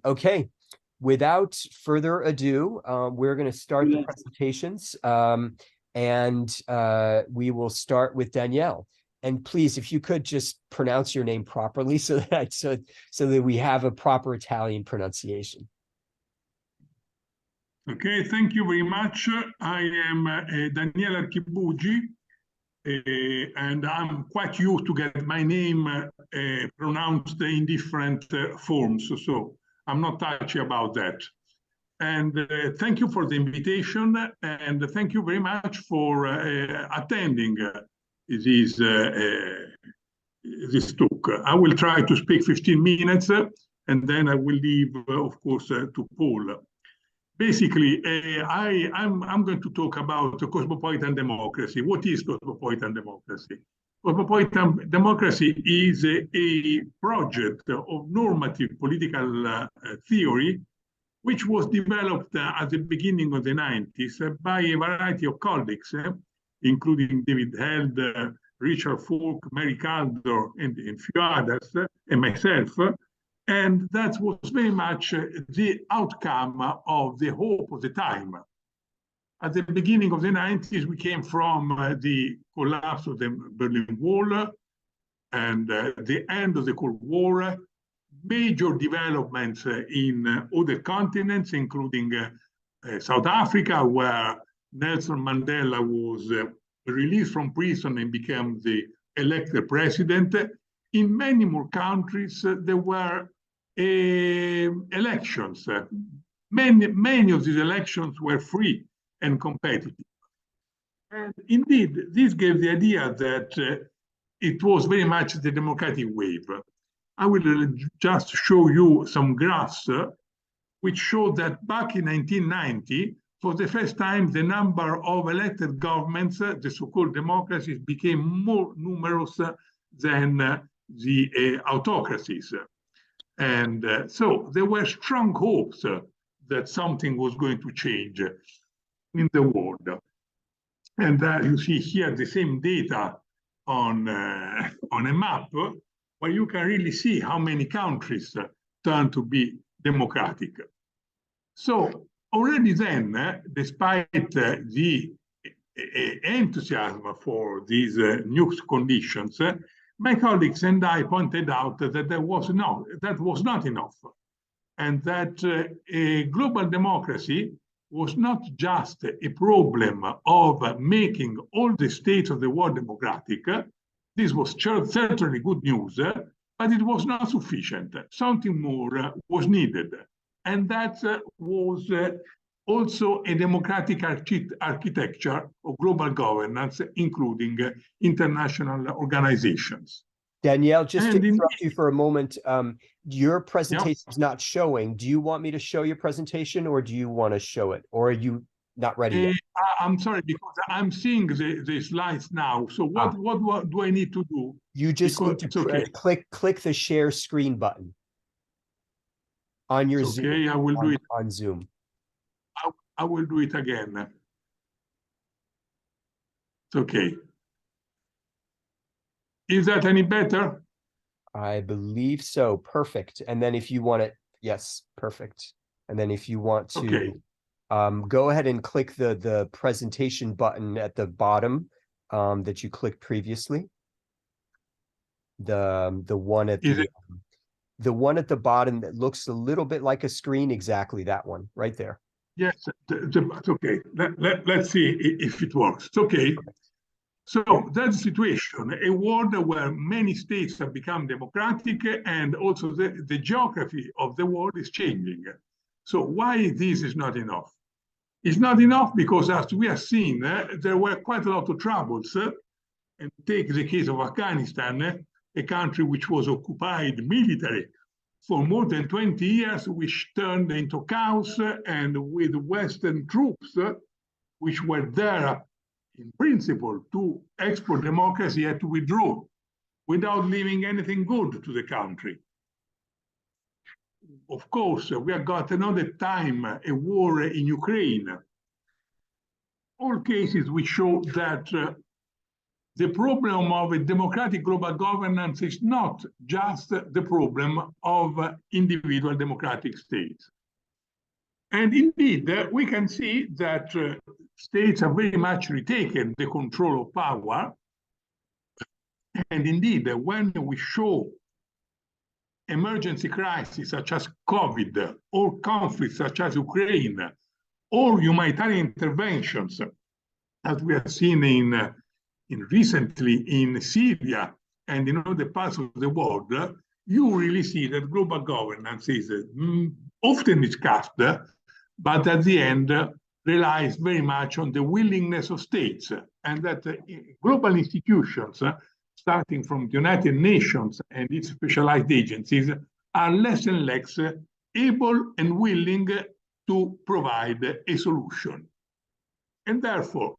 Okay, without further ado, we're going to start the presentations, and we will start with Danielle. And please, if you could just pronounce your name properly so that we have a proper Italian pronunciation. Okay, thank you very much. I am Daniele Archibugi, and I'm quite used to get my name pronounced in different forms, so I'm not touchy about that. And thank you for the invitation, and thank you very much for attending this talk. I will try to speak 15 minutes, and then I will leave, of course, to Paul. Basically, I'm going to talk about cosmopolitan democracy. What is cosmopolitan democracy? Cosmopolitan democracy is a project of normative political theory, which was developed at the beginning of the 90s by a variety of colleagues, including David Held, Richard Falk, Mary Kaldor, and a few others, and myself. And that was very much the outcome of the hope of the time. At the beginning of the 90s, we came from the collapse of the Berlin Wall and the end of the Cold War, major developments in other continents, including South Africa, where Nelson Mandela was released from prison and became the elected president. In many more countries, there were elections. Many of these elections were free and competitive. And indeed, this gave the idea that it was very much the democratic wave. I will just show you some graphs which show that back in 1990, for the first time, the number of elected governments, the so-called democracies, became more numerous than the autocracies. And so there were strong hopes that something was going to change in the world. And you see here the same data on a map, where you can really see how many countries turn to be democratic. So already then, despite the enthusiasm for these new conditions, my colleagues and I pointed out that that was not enough, and that a global democracy was not just a problem of making all the states of the world democratic. This was certainly good news, but it was not sufficient. Something more was needed, and that was also a democratic architecture of global governance, including international organizations. Danielle, just to interrupt you for a moment, your presentation is not showing. Do you want me to show your presentation, or do you want to show it, or are you not ready yet? I'm sorry, because I'm seeing the slides now. So what do I need to do? You just need to click the share screen button on your Zoom. Okay, I will do it on Zoom. I will do it again. It's okay. Is that any better? I believe so. Perfect. And then if you want it, yes, perfect. And then if you want to go ahead and click the presentation button at the bottom that you clicked previously. The one at the one at the bottom that looks a little bit like a screen, exactly that one right there. Yes, it's okay. Let's see if it works. It's okay. So that's the situation, a world where many states have become democratic, and also the geography of the world is changing. So why this is not enough? It's not enough because, as we have seen, there were quite a lot of troubles. And take the case of Afghanistan, a country which was occupied militarily for more than 20 years, which turned into chaos, and with Western troops, which were there in principle to export democracy, had to withdraw without leaving anything good to the country. Of course, we have got another time, a war in Ukraine. All cases which show that the problem of a democratic global governance is not just the problem of individual democratic states. And indeed, we can see that states have very much retaken the control of power. And indeed, when we show emergency crises such as COVID, or conflicts such as Ukraine, or humanitarian interventions, as we have seen recently in Syria and in other parts of the world, you really see that global governance is often discussed, but at the end relies very much on the willingness of states, and that global institutions, starting from the United Nations and its specialized agencies, are less and less able and willing to provide a solution. And therefore,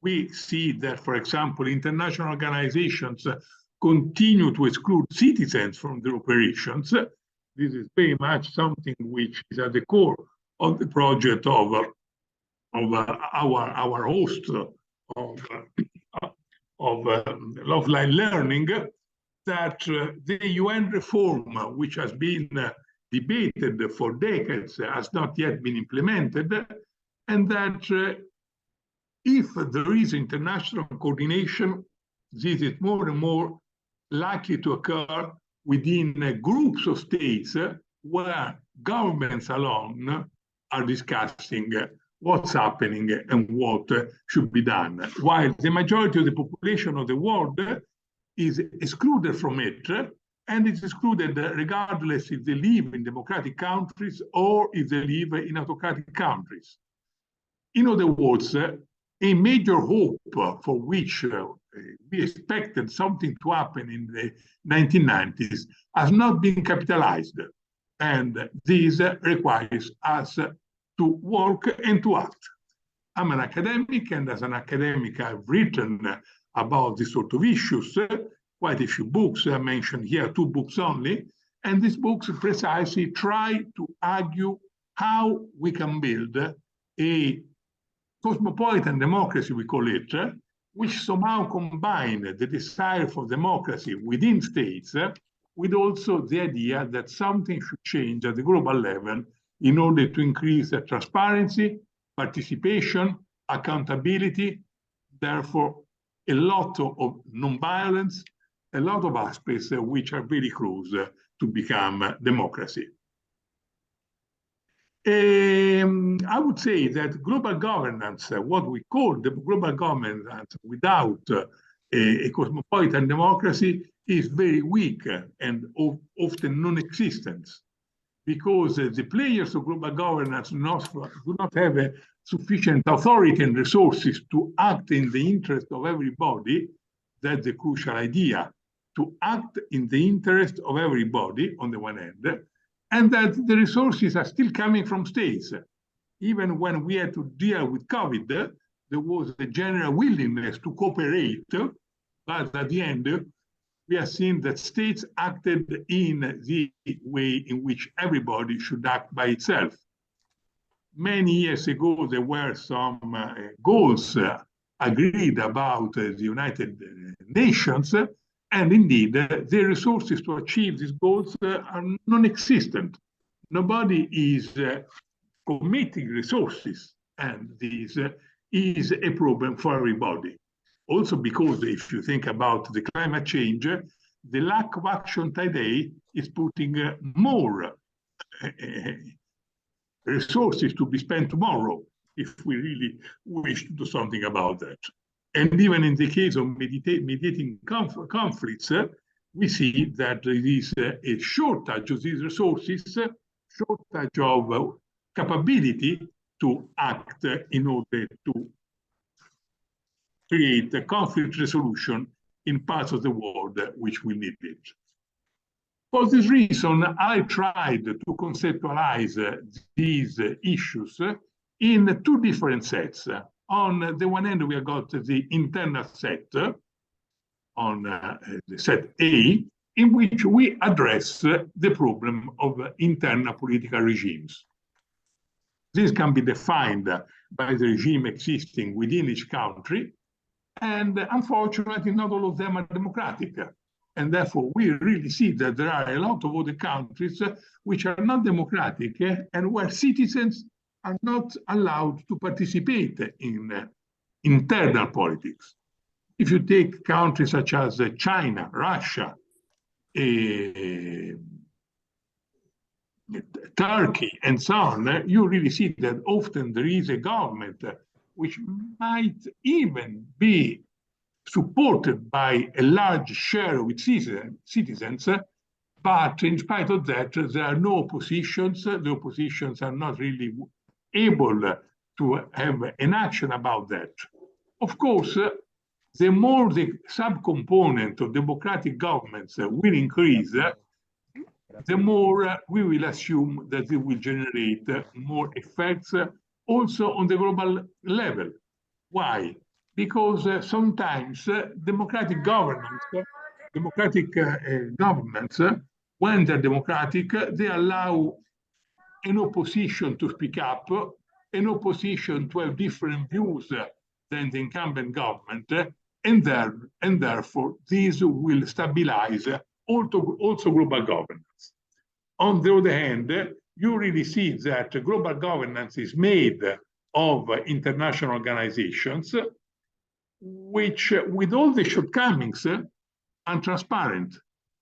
we see that, for example, international organizations continue to exclude citizens from their operations. This is very much something which is at the core of the project of our host of Localizing Learning, that the UN reform, which has been debated for decades, has not yet been implemented, and that if there is international coordination, this is more and more likely to occur within groups of states where governments alone are discussing what's happening and what should be done, while the majority of the population of the world is excluded from it, and it's excluded regardless if they live in democratic countries or if they live in autocratic countries. In other words, a major hope for which we expected something to happen in the 1990s has not been capitalized. And this requires us to work and to act. I'm an academic, and as an academic, I've written about these sort of issues, quite a few books. I mentioned here 2 books only, and these books precisely try to argue how we can build a cosmopolitan democracy, we call it, which somehow combine the desire for democracy within states with also the idea that something should change at the global level in order to increase transparency, participation, accountability, therefore a lot of non-violence, a lot of aspects which are very close to become democracy. I would say that global governance, what we call the global governance without a cosmopolitan democracy, is very weak and often non-existent, because the players of global governance do not have sufficient authority and resources to act in the interest of everybody. That's the crucial idea, to act in the interest of everybody on the one hand, and that the resources are still coming from states. Even when we had to deal with COVID, there was a general willingness to cooperate, but at the end, we have seen that states acted in the way in which everybody should act by itself. Many years ago, there were some goals agreed about the United Nations, and indeed, the resources to achieve these goals are non-existent. Nobody is committing resources, and this is a problem for everybody. Also because if you think about the climate change, the lack of action today is putting more resources to be spent tomorrow if we really wish to do something about that. And even in the case of mediating conflicts, we see that there is a shortage of these resources, shortage of capability to act in order to create a conflict resolution in parts of the world which will need it. For this reason, I tried to conceptualize these issues in 2 different sets. On the one hand, we have got the internal set, on the set A, in which we address the problem of internal political regimes. This can be defined by the regime existing within each country, And unfortunately, not all of them are democratic. And therefore, we really see that there are a lot of other countries which are not democratic and where citizens are not allowed to participate in internal politics. If you take countries such as China, Russia, Turkey, and so on, you really see that often there is a government which might even be supported by a large share of its citizens, but in spite of that, there are no oppositions. The oppositions are not really able to have an action about that. Of course, the more the subcomponent of democratic governments will increase, the more we will assume that it will generate more effects also on the global level. Why? Because sometimes democratic governments, when they're democratic, they allow an opposition to speak up, an opposition to have different views than the incumbent government, and therefore this will stabilize also global governance. On the other hand, you really see that global governance is made of international organizations, which, with all the shortcomings, are transparent,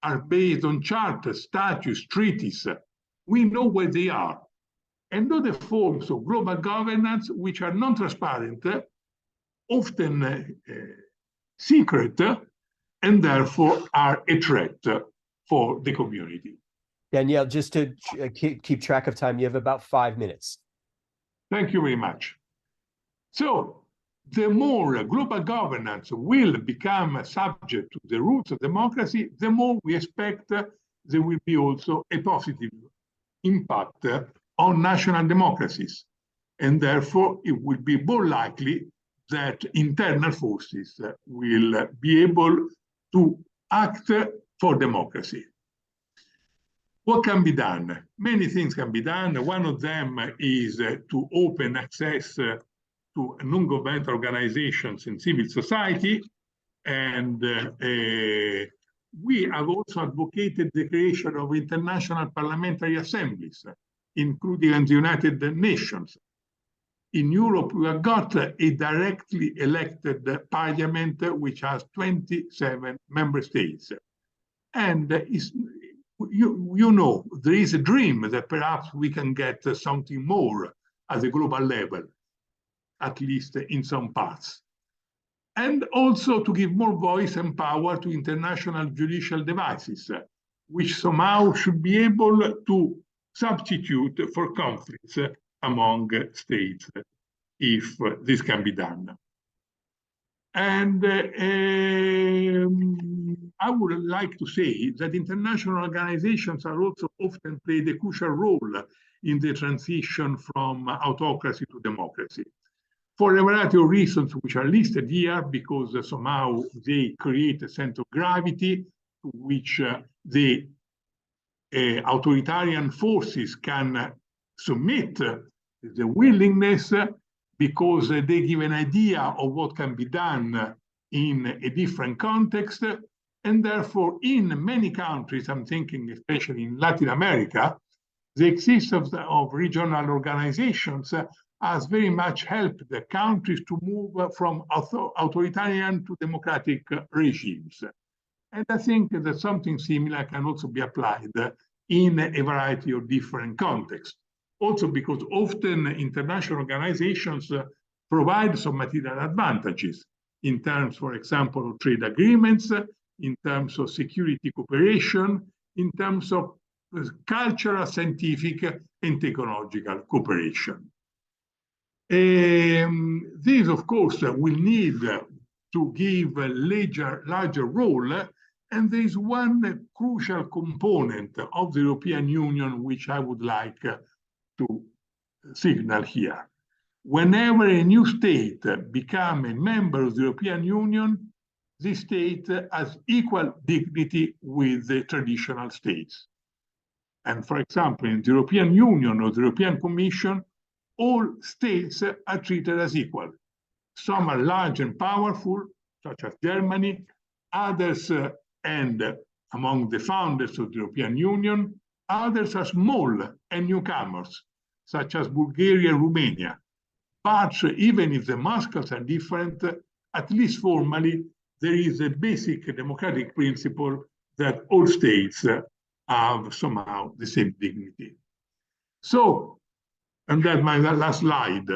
are based on charters, statutes, treaties. We know where they are. And other forms of global governance, which are non-transparent, often secret, and therefore are a threat for the community. Danielle, just to keep track of time, you have about 5 minutes. Thank you very much. So the more global governance will become subject to the roots of democracy, the more we expect there will be also a positive impact on national democracies. And therefore, it will be more likely that internal forces will be able to act for democracy. What can be done? Many things can be done. One of them is to open access to non-governmental organizations and civil society. And we have also advocated the creation of international parliamentary assemblies, including the United Nations. In Europe, we have got a directly elected parliament, which has 27 member states. And you know, there is a dream that perhaps we can get something more at the global level, at least in some parts. And also to give more voice and power to international judicial devices, which somehow should be able to substitute for conflicts among states, if this can be done. And I would like to say that international organizations are also often played a crucial role in the transition from autocracy to democracy, for a variety of reasons which are listed here, because somehow they create a sense of gravity to which the authoritarian forces can submit, the willingness, because they give an idea of what can be done in a different context. And therefore, in many countries, I'm thinking especially in Latin America, the existence of regional organizations has very much helped the countries to move from authoritarian to democratic regimes. And I think that something similar can also be applied in a variety of different contexts. Also because often international organizations provide some material advantages in terms, for example, of trade agreements, in terms of security cooperation, in terms of cultural, scientific, and technological cooperation. This, of course, will need to give a larger role, and there is one crucial component of the European Union which I would like to signal here. Whenever a new state becomes a member of the European Union, this state has equal dignity with the traditional states. And for example, in the European Union or the European Commission, all states are treated as equal. Some are large and powerful, such as Germany, others and among the founders of the European Union, others are small and newcomers, such as Bulgaria and Romania. But even if the muscles are different, at least formally, there is a basic democratic principle that all states have somehow the same dignity. So, and that's my last slide.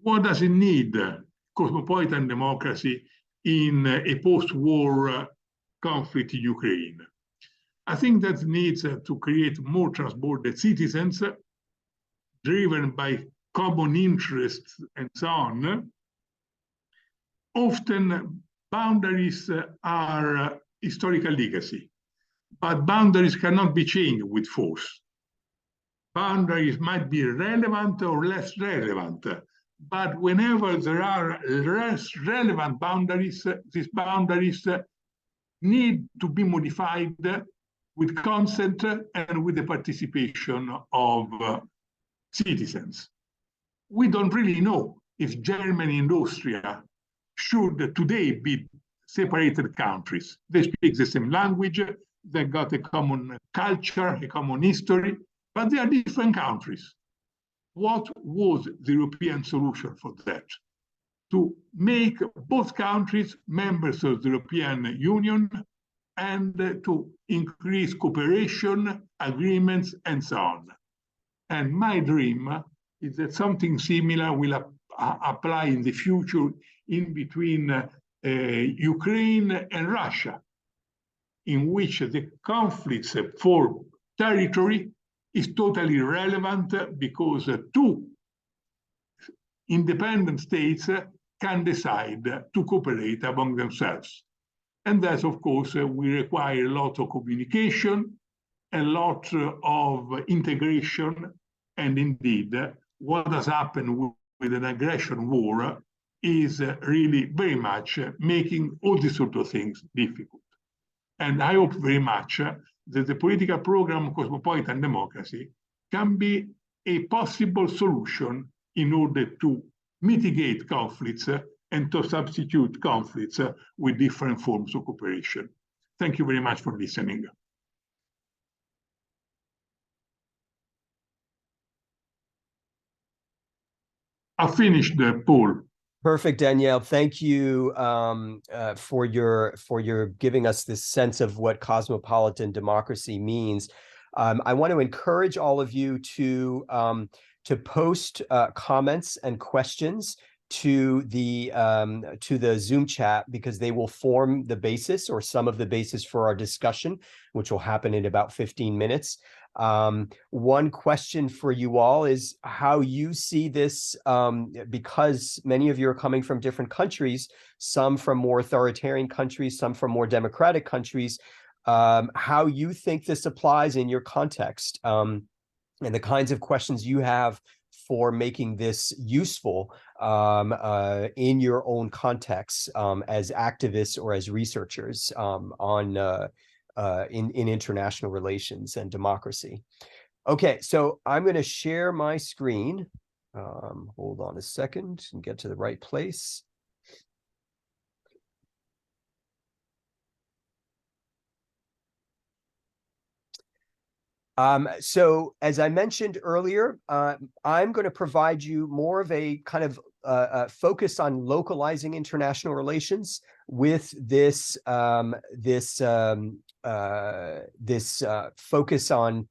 What does it need, cosmopolitan democracy, in a post-war conflict in Ukraine? I think that needs to create more transborder citizens driven by common interests and so on. Often boundaries are historical legacy, but boundaries cannot be changed with force. Boundaries might be relevant or less relevant, but whenever there are less relevant boundaries, these boundaries need to be modified with consent and with the participation of citizens. We don't really know if Germany and Austria should today be separated countries. They speak the same language, they got a common culture, a common history, but they are different countries. What was the European solution for that? To make both countries members of the European Union and to increase cooperation, agreements, and so on. And my dream is that something similar will apply in the future in between Ukraine and Russia, in which the conflicts for territory is totally irrelevant because two independent states can decide to cooperate among themselves. And that, of course, will require a lot of communication, a lot of integration, and indeed, what has happened with an aggression war is really very much making all these sort of things difficult. And I hope very much that the political program Cosmopolitan Democracy can be a possible solution in order to mitigate conflicts and to substitute conflicts with different forms of cooperation. Thank you very much for listening. I finished, Paul. Perfect, Danielle. Thank you for your giving us this sense of what cosmopolitan democracy means. I want to encourage all of you to post comments and questions to the Zoom chat, because they will form the basis or some of the basis for our discussion, which will happen in about 15 minutes. One question for you all is how you see this, because many of you are coming from different countries, some from more authoritarian countries, some from more democratic countries, how you think this applies in your context, and the kinds of questions you have for making this useful in your own context as activists or as researchers in international relations and democracy. Okay, so I'm going to share my screen. Hold on a second and get to the right place. So as I mentioned earlier, I'm going to provide you more of a kind of focus on localizing international relations with this focus on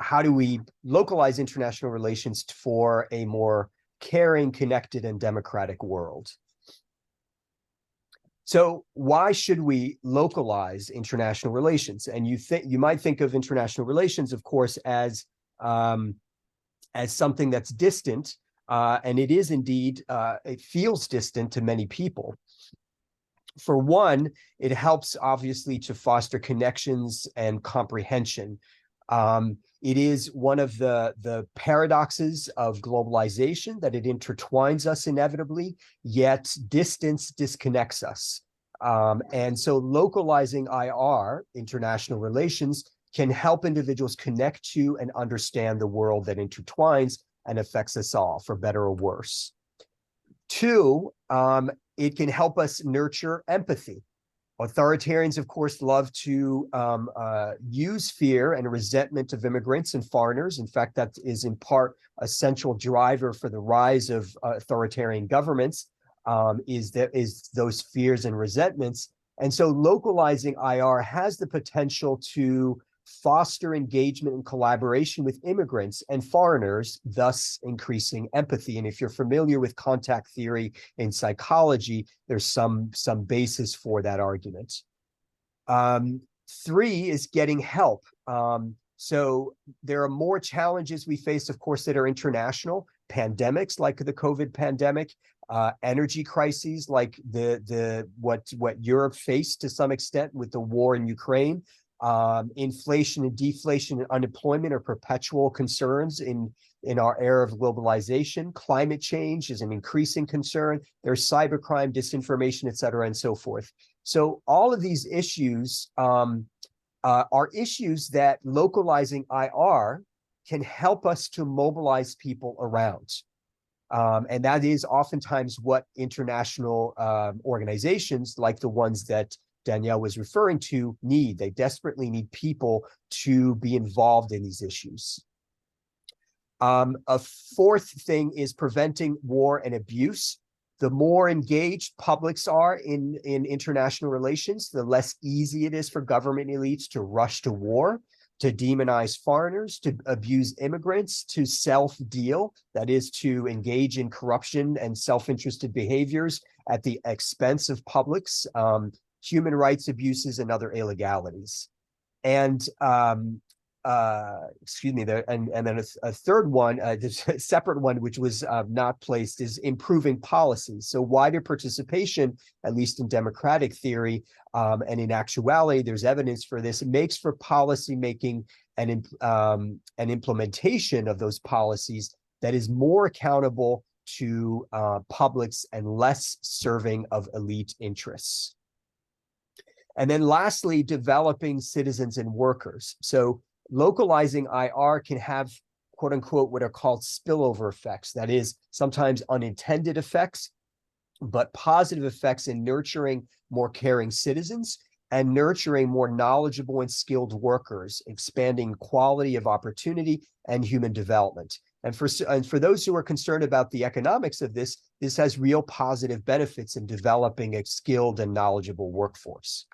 how do we localize international relations for a more caring, connected, and democratic world. So why should we localize international relations? And you might think of international relations, of course, as something that's distant, and it is indeed. It feels distant to many people. For one, it helps obviously to foster connections and comprehension. It is one of the paradoxes of globalization that it intertwines us inevitably, yet distance disconnects us. And so localizing IR, international relations, can help individuals connect to and understand the world that intertwines and affects us all, for better or worse. Two, It can help us nurture empathy. Authoritarians, of course, love to use fear and resentment of immigrants and foreigners. In fact, that is in part a central driver for the rise of authoritarian governments, is those fears and resentments. And so localizing IR has the potential to foster engagement and collaboration with immigrants and foreigners, thus increasing empathy. And if you're familiar with contact theory in psychology, there's some basis for that argument. Three is getting help. So there are more challenges we face, of course, that are international. Pandemics like the COVID pandemic, energy crises like what Europe faced to some extent with the war in Ukraine. Inflation and deflation and unemployment are perpetual concerns in our era of globalization. Climate change is an increasing concern. There's cybercrime, disinformation, et cetera, and so forth. So all of these issues are issues that localizing IR can help us to mobilize people around. And that is oftentimes what international organizations like the ones that Danielle was referring to need. They desperately need people to be involved in these issues. A fourth thing is preventing war and abuse. The more engaged publics are in international relations, the less easy it is for government elites to rush to war, to demonize foreigners, to abuse immigrants, to self-deal, that is to engage in corruption and self-interested behaviors at the expense of publics, human rights abuses, and other illegalities. And excuse me, and then a third one, a separate one, which was not placed, is improving policies. So wider participation, at least in democratic theory, and in actuality, there's evidence for this. It makes for policy making and implementation of those policies that is more accountable to publics and less serving of elite interests. And then lastly, developing citizens and workers. So localizing IR can have, quote unquote, what are called spillover effects. That is sometimes unintended effects, but positive effects in nurturing more caring citizens and nurturing more knowledgeable and skilled workers, expanding quality of opportunity and human development. And for those who are concerned about the economics of this, this has real positive benefits in developing a skilled and knowledgeable workforce.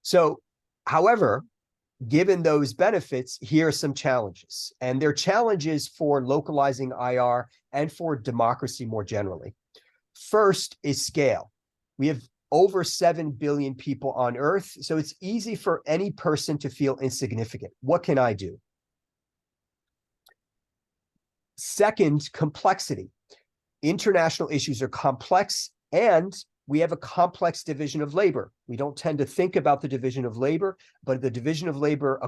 So, however, given those benefits, here are some challenges. And they're challenges for localizing IR and for democracy more generally. First is scale. We have over 7 billion people on Earth, so it's easy for any person to feel insignificant. What can I do? Second, complexity. International issues are complex, and we have a complex division of labor. We don't tend to think about the division of labor, but the division of labor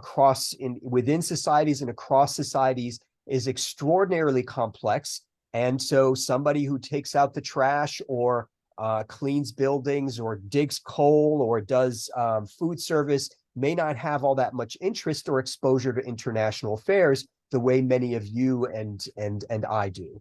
within societies and across societies is extraordinarily complex. And so somebody who takes out the trash or cleans buildings or digs coal or does food service may not have all that much interest or exposure to international affairs the way many of you and I do.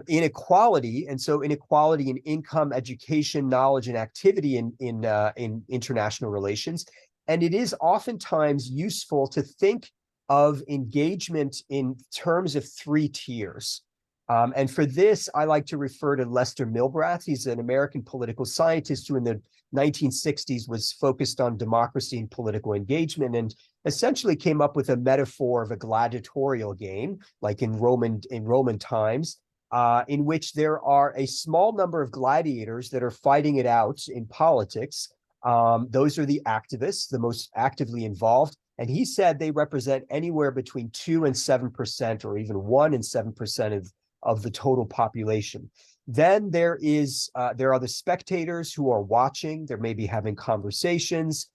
Inequality, and so inequality in income, education, knowledge, and activity in international relations. And it is oftentimes useful to think of engagement in terms of 3 tiers. And for this, I like to refer to Lester Milbrath. He's an American political scientist who in the 1960s was focused on democracy and political engagement and essentially came up with a metaphor of a gladiatorial game, like in Roman times, in which there are a small number of gladiators that are fighting it out in politics. Those are the activists, the most actively involved. And he said they represent anywhere between 2 and 7%, or even 1 and 7% of the total population. Then there are the spectators who are watching. They may be having conversations.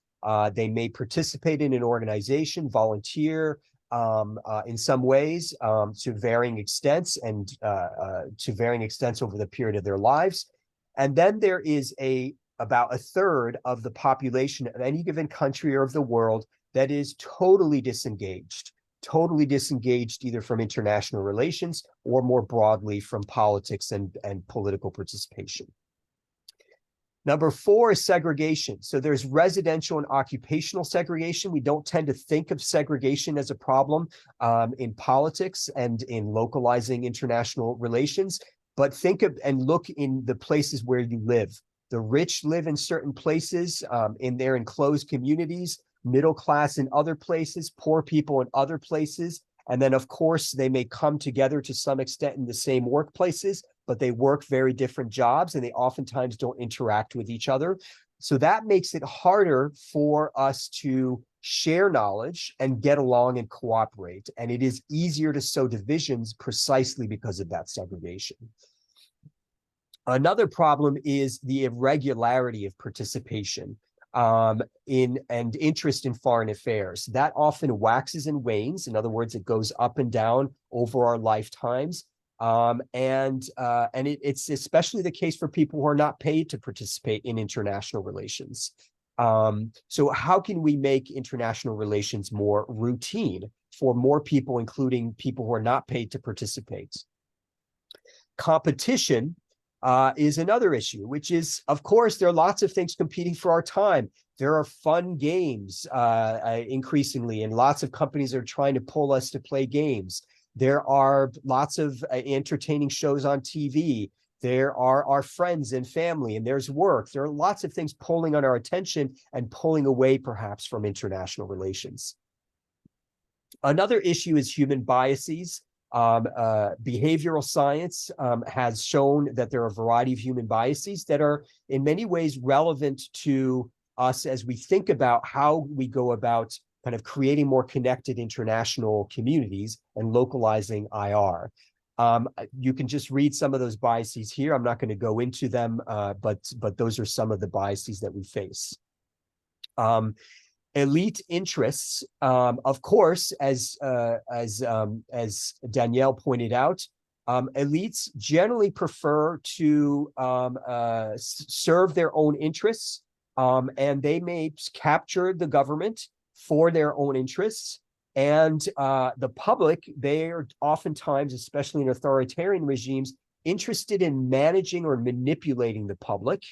They may participate in an organization, volunteer, in some ways, to varying extents and to varying extents over the period of their lives. And then there is about a third of the population of any given country or of the world that is totally disengaged. totally disengaged either from international relations or more broadly from politics and political participation. Number 4 is segregation. So there's residential and occupational segregation. We don't tend to think of segregation as a problem in politics and in localizing international relations, but think of and look in the places where you live. The rich live in certain places in their enclosed communities, middle class in other places, poor people in other places. And then, of course, they may come together to some extent in the same workplaces, but they work very different jobs and they oftentimes don't interact with each other. So that makes it harder for us to share knowledge and get along and cooperate. And it is easier to sow divisions precisely because of that segregation. Another problem is the irregularity of participation in and interest in foreign affairs. That often waxes and wanes. In other words, it goes up and down over our lifetimes. It's especially the case for people who are not paid to participate in international relations. So how can we make international relations more routine for more people, including people who are not paid to participate? Competition is another issue, which is, of course, there are lots of things competing for our time. There are fun games increasingly, and lots of companies are trying to pull us to play games. There are lots of entertaining shows on TV. There are our friends and family, and there's work. There are lots of things pulling on our attention and pulling away, perhaps, from international relations. Another issue is human biases. Behavioral science has shown that there are a variety of human biases that are in many ways relevant to us as we think about how we go about kind of creating more connected international communities and localizing IR. You can just read some of those biases here. I'm not going to go into them, but those are some of the biases that we face. Elite interests, of course, as Danielle pointed out, elites generally prefer to serve their own interests, and they may capture the government for their own interests. And the public, they are oftentimes, especially in authoritarian regimes, interested in managing or manipulating the public,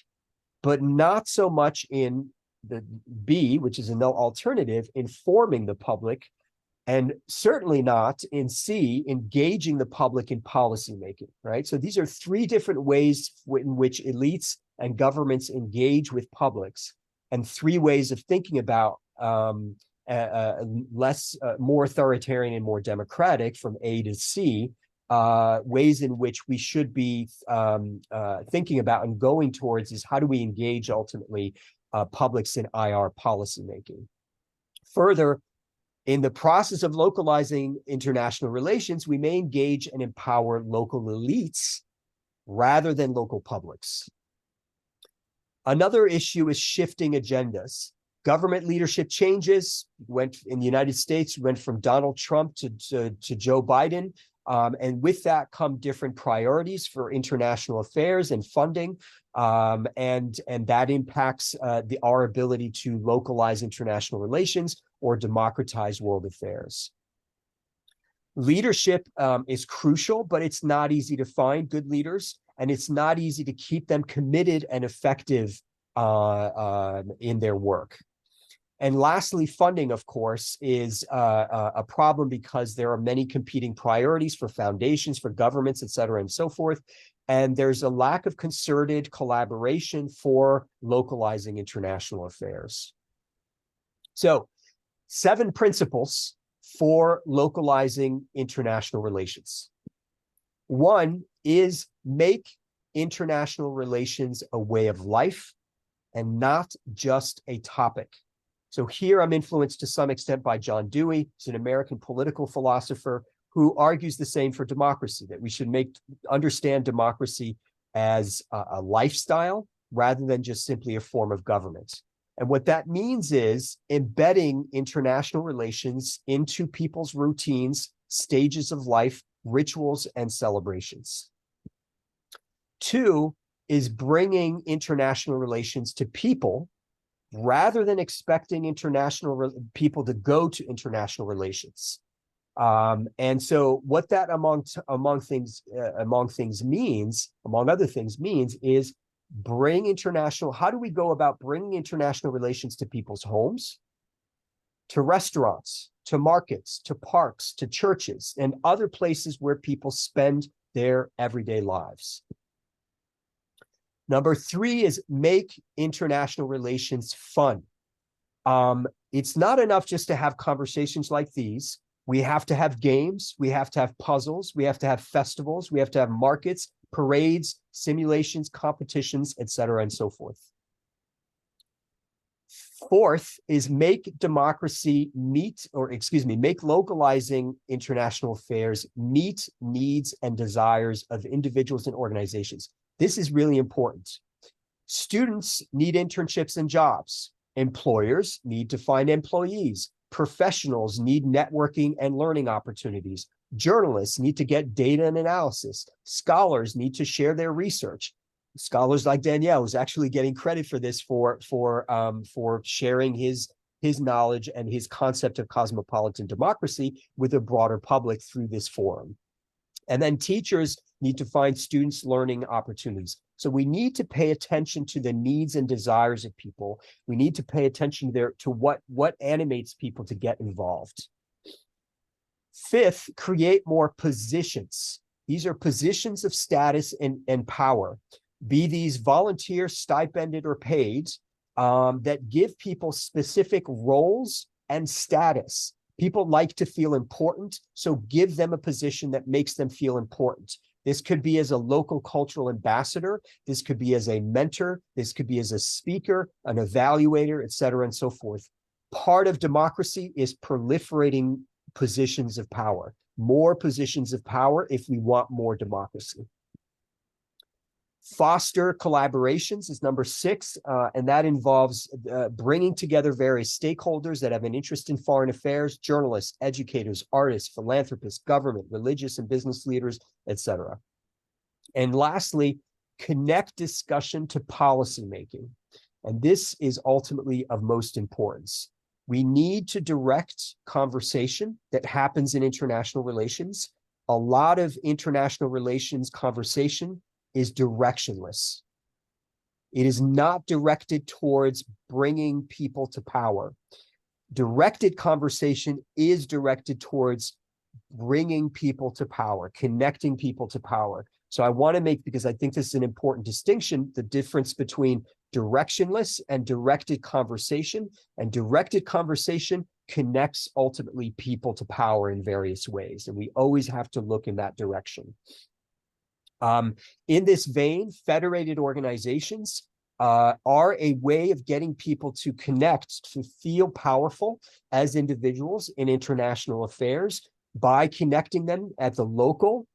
but not so much in the B, which is a no alternative, informing the public, and certainly not in C, engaging the public in policymaking, right? So these are 3 different ways in which elites and governments engage with publics, and 3 ways of thinking about more authoritarian and more democratic from A to C, ways in which we should be thinking about and going towards is how do we engage ultimately publics in IR policymaking. Further, in the process of localizing international relations, we may engage and empower local elites rather than local publics. Another issue is shifting agendas. Government leadership changes. In the United States, went from Donald Trump to Joe Biden. And with that come different priorities for international affairs and funding. And that impacts our ability to localize international relations or democratize world affairs. Leadership is crucial, but it's not easy to find good leaders, and it's not easy to keep them committed and effective in their work. And lastly, funding, of course, is a problem because there are many competing priorities for foundations, for governments, et cetera, and so forth. And there's a lack of concerted collaboration for localizing international affairs. So 7 principles for localizing international relations. 1 is make international relations a way of life and not just a topic. So here I'm influenced to some extent by John Dewey. He's an American political philosopher who argues the same for democracy, that we should understand democracy as a lifestyle rather than just simply a form of government. And what that means is embedding international relations into people's routines, stages of life, rituals, and celebrations. 2 is bringing international relations to people rather than expecting people to go to international relations. And so what that among other things means is how do we go about bringing international relations to people's homes, to restaurants, to markets, to parks, to churches, and other places where people spend their everyday lives. Number 3 is make international relations fun. It's not enough just to have conversations like these. We have to have games, we have to have puzzles, we have to have festivals, we have to have markets, parades, simulations, competitions, etc., and so forth. 4th is make localizing international affairs meet needs and desires of individuals and organizations. This is really important. Students need internships and jobs. Employers need to find employees. Professionals need networking and learning opportunities. Journalists need to get data and analysis. Scholars need to share their research. Scholars like Danielle is actually getting credit for this for sharing his knowledge and his concept of cosmopolitan democracy with a broader public through this forum. And then teachers need to find students learning opportunities. So we need to pay attention to the needs and desires of people. We need to pay attention to what animates people to get involved. 5th, create more positions. These are positions of status and power, be these volunteer, stipended, or paid, that give people specific roles and status. People like to feel important, so give them a position that makes them feel important. This could be as a local cultural ambassador. This could be as a mentor. This could be as a speaker, an evaluator, et cetera, and so forth. Part of democracy is proliferating positions of power, more positions of power if we want more democracy. Foster collaborations is number 6, and that involves bringing together various stakeholders that have an interest in foreign affairs: journalists, educators, artists, philanthropists, government, religious and business leaders, etc. And lastly, connect discussion to policymaking. And this is ultimately of most importance. We need to direct conversation that happens in international relations. A lot of international relations conversation is directionless. It is not directed towards bringing people to power. Directed conversation is directed towards bringing people to power, connecting people to power. So I want to make, because I think this is an important distinction, the difference between directionless and directed conversation. And directed conversation connects ultimately people to power in various ways. And we always have to look in that direction. In this vein, federated organizations are a way of getting people to connect, to feel powerful as individuals in international affairs by connecting them at the local,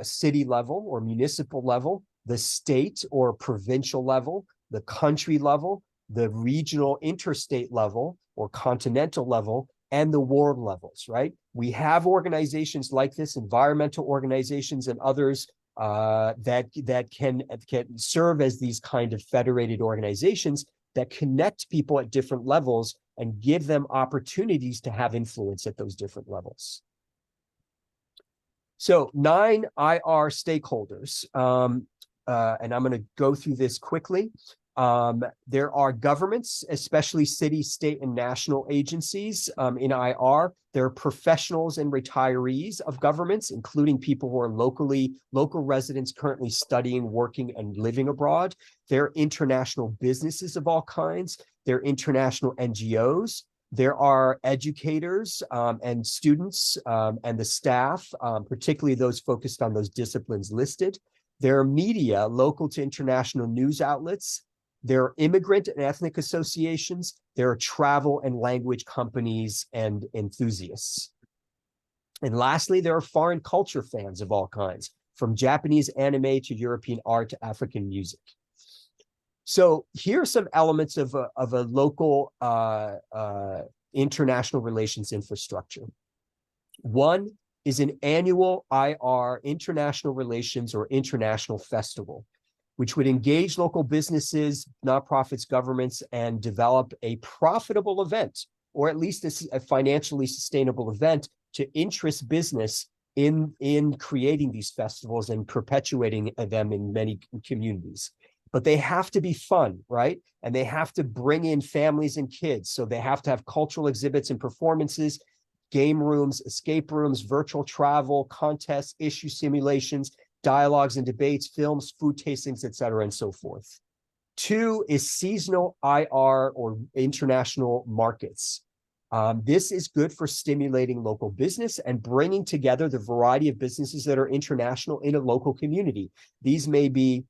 city level or municipal level, the state or provincial level, the country level, the regional interstate level or continental level, and the world levels, right? We have organizations like this, environmental organizations and others that can serve as these kind of federated organizations that connect people at different levels and give them opportunities to have influence at those different levels. So 9 IR stakeholders, and I'm going to go through this quickly. There are governments, especially city, state, and national agencies in IR. There are professionals and retirees of governments, including people who are local residents currently studying, working, and living abroad. There are international businesses of all kinds. There are international NGOs. There are educators and students and the staff, particularly those focused on those disciplines listed. There are media, local to international news outlets. There are immigrant and ethnic associations. There are travel and language companies and enthusiasts. And lastly, there are foreign culture fans of all kinds, from Japanese anime to European art to African music. So here are some elements of a local international relations infrastructure. One is an annual IR, international relations or international festival, which would engage local businesses, nonprofits, governments, and develop a profitable event, or at least a financially sustainable event to interest business in creating these festivals and perpetuating them in many communities. But they have to be fun, right? And they have to bring in families and kids. So they have to have cultural exhibits and performances, game rooms, escape rooms, virtual travel, contests, issue simulations, dialogues and debates, films, food tastings, et cetera, and so forth. 2 is seasonal IR or international markets. This is good for stimulating local business and bringing together the variety of businesses that are international in a local community. These may be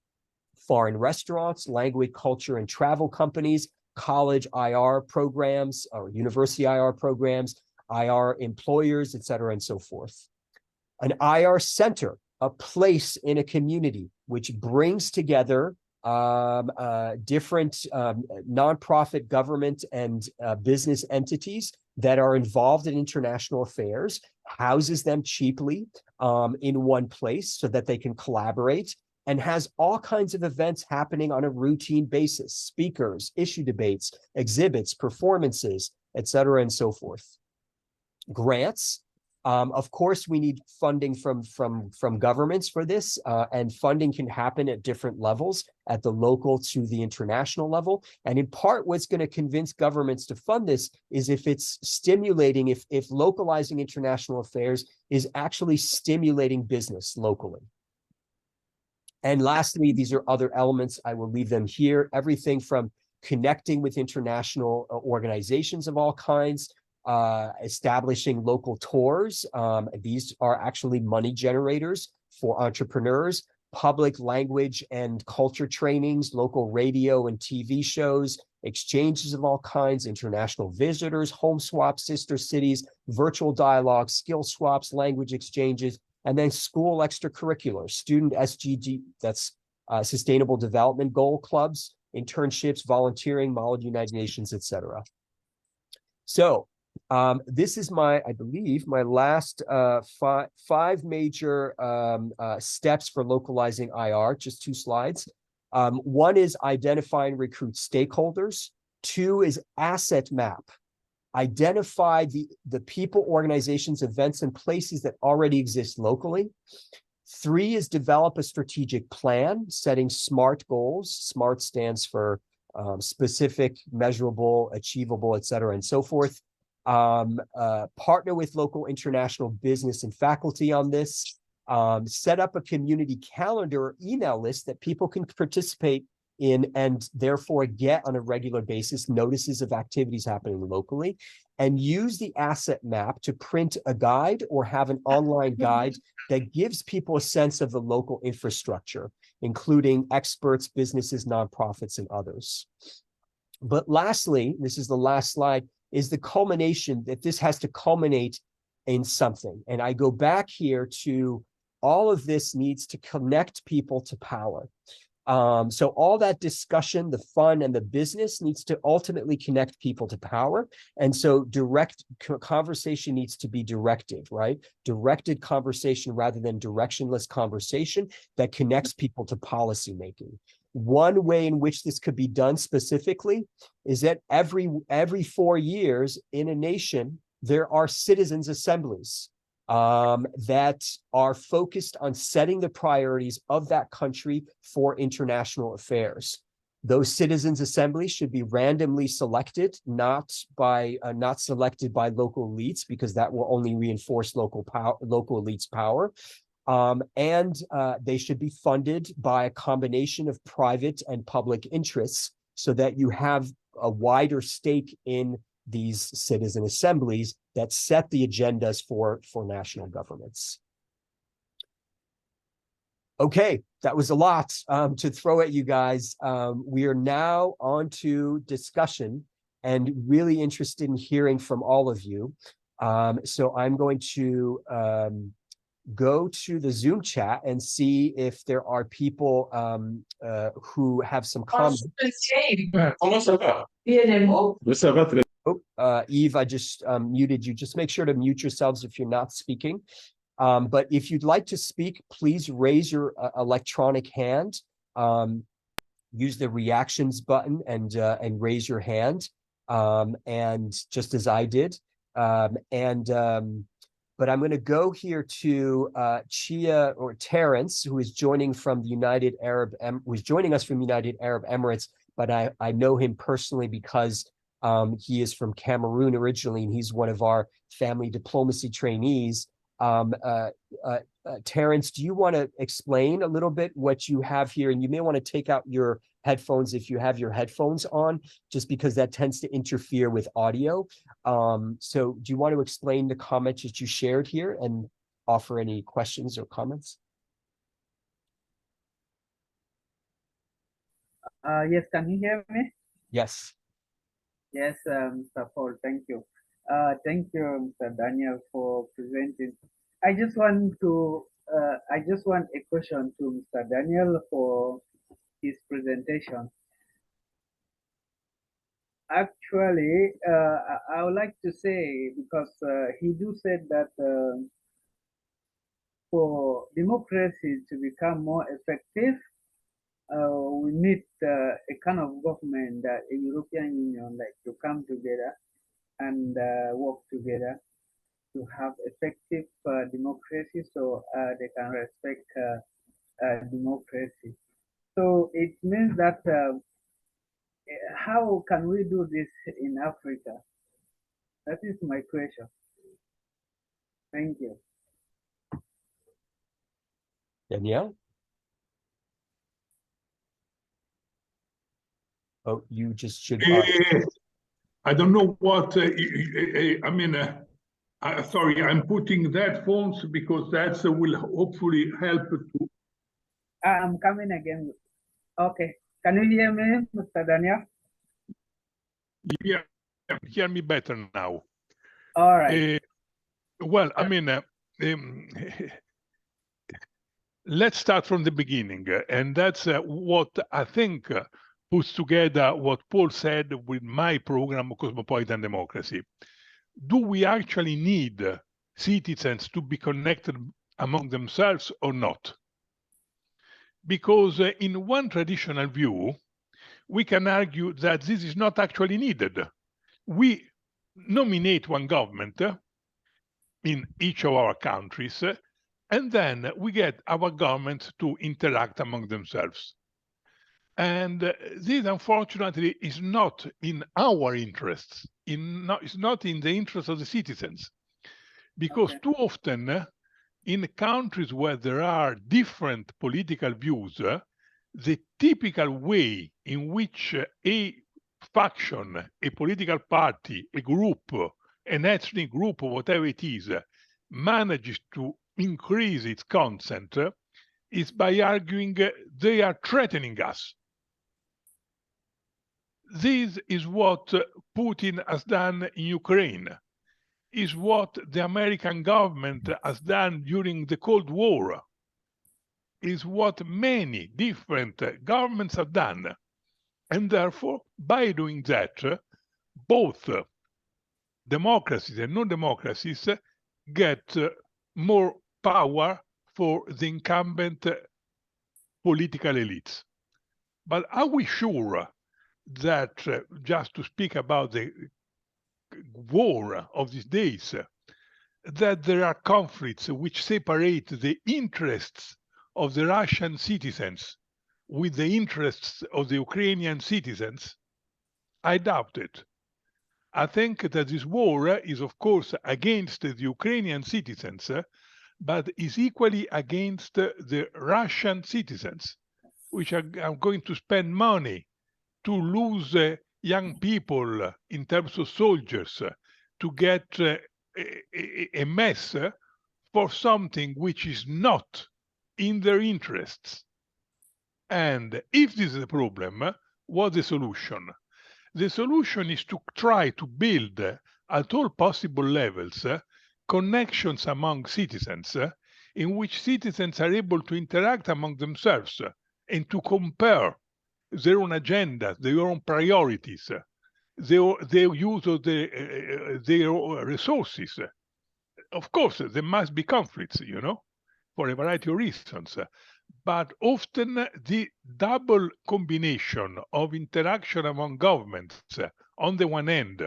foreign restaurants, language, culture, and travel companies, college IR programs or university IR programs, IR employers, et cetera, and so forth. An IR center, a place in a community which brings together different nonprofit government and business entities that are involved in international affairs, houses them cheaply in one place so that they can collaborate, and has all kinds of events happening on a routine basis, speakers, issue debates, exhibits, performances, et cetera, and so forth. Grants. Of course, we need funding from governments for this, and funding can happen at different levels, at the local to the international level. And in part, what's going to convince governments to fund this is if it's stimulating, if localizing international affairs is actually stimulating business locally. And lastly, these are other elements. I will leave them here. Everything from connecting with international organizations of all kinds, establishing local tours. These are actually money generators for entrepreneurs, public language and culture trainings, local radio and TV shows, exchanges of all kinds, international visitors, home swaps, sister cities, virtual dialogues, skill swaps, language exchanges, and then school extracurriculars, student SGD, that's Sustainable Development Goal clubs, internships, volunteering, Model United Nations, etc. So this is I believe, my last five major steps for localizing IR, just 2 slides. 1 is identify and recruit stakeholders. 2 is asset map. Identify the people, organizations, events, and places that already exist locally. 3 is develop a strategic plan, setting SMART goals. SMART stands for specific, measurable, achievable, et cetera, and so forth. Partner with local international business and faculty on this. Set up a community calendar or email list that people can participate in and therefore get on a regular basis notices of activities happening locally, and use the asset map to print a guide or have an online guide that gives people a sense of the local infrastructure, including experts, businesses, nonprofits, and others. But lastly, this is the last slide, is the culmination, that this has to culminate in something. And I go back here to all of this needs to connect people to power. So all that discussion, the fun and the business needs to ultimately connect people to power. And so conversation needs to be directed, right? Directed conversation rather than directionless conversation that connects people to policymaking. One way in which this could be done specifically is that every 4 years in a nation, there are citizens' assemblies that are focused on setting the priorities of that country for international affairs. Those citizens' assemblies should be randomly selected, not selected by local elites, because that will only reinforce local elites' power. And they should be funded by a combination of private and public interests so that you have a wider stake in these citizen assemblies that set the agendas for national governments. Okay, that was a lot to throw at you guys. We are now on to discussion and really interested in hearing from all of you. So I'm going to go to the Zoom chat and see if there are people who have some comments. Eve, I just muted you. Just make sure to mute yourselves if you're not speaking. But if you'd like to speak, please raise your electronic hand. Use the reactions button and raise your hand. And just as I did. but I'm going to go here to Chia or Terrence, who is joining from the who's joining us from United Arab Emirates, but I know him personally because he is from Cameroon originally, and he's one of our family diplomacy trainees. Terrence, do you want to explain a little bit what you have here? And you may want to take out your headphones if you have your headphones on, just because that tends to interfere with audio. So do you want to explain the comments that you shared here and offer any questions or comments? Yes, can you hear me? Yes. Yes, Mr. Paul, thank you. Thank you, Mr. Daniel, for presenting. I just want a question to Mr. Daniel for his presentation. Actually, I would like to say, because he do said that for democracy to become more effective, we need a kind of government that a European Union like to come together and work together to have effective democracy, so they can respect democracy. So it means that how can we do this in Africa? That is my question. Thank you. Danielle? Oh, you just should. I don't know what, I mean, sorry, I'm putting that phones because that will hopefully help to. I'm coming again. Okay. Can you hear me, Mr. Daniel? Yeah, hear me better now. All right. Well, I mean, let's start from the beginning, and that's what I think puts together what Paul said with my program, Cosmopolitan Democracy. Do we actually need citizens to be connected among themselves or not? Because in one traditional view, we can argue that this is not actually needed. We nominate one government in each of our countries, and then we get our governments to interact among themselves. And this, unfortunately, is not in our interests. It's not in the interest of the citizens. Because Okay. too often, in countries where there are different political views, the typical way in which a faction, a political party, a group, an ethnic group, whatever it is, manages to increase its consent is by arguing they are threatening us. This is what Putin has done in Ukraine, is what the American government has done during the Cold War, is what many different governments have done. And therefore, by doing that, both democracies and non-democracies get more power for the incumbent political elites. But are we sure that, just to speak about the war of these days, that there are conflicts which separate the interests of the Russian citizens with the interests of the Ukrainian citizens? I doubt it. I think that this war is, of course, against the Ukrainian citizens, but is equally against the Russian citizens, which are going to spend money to lose young people in terms of soldiers, to get a mess for something which is not in their interests. And if this is a problem, what's the solution? The solution is to try to build at all possible levels connections among citizens in which citizens are able to interact among themselves and to compare their own agendas, their own priorities, their use of their resources. Of course, there must be conflicts, for a variety of reasons. But often the double combination of interaction among governments on the one hand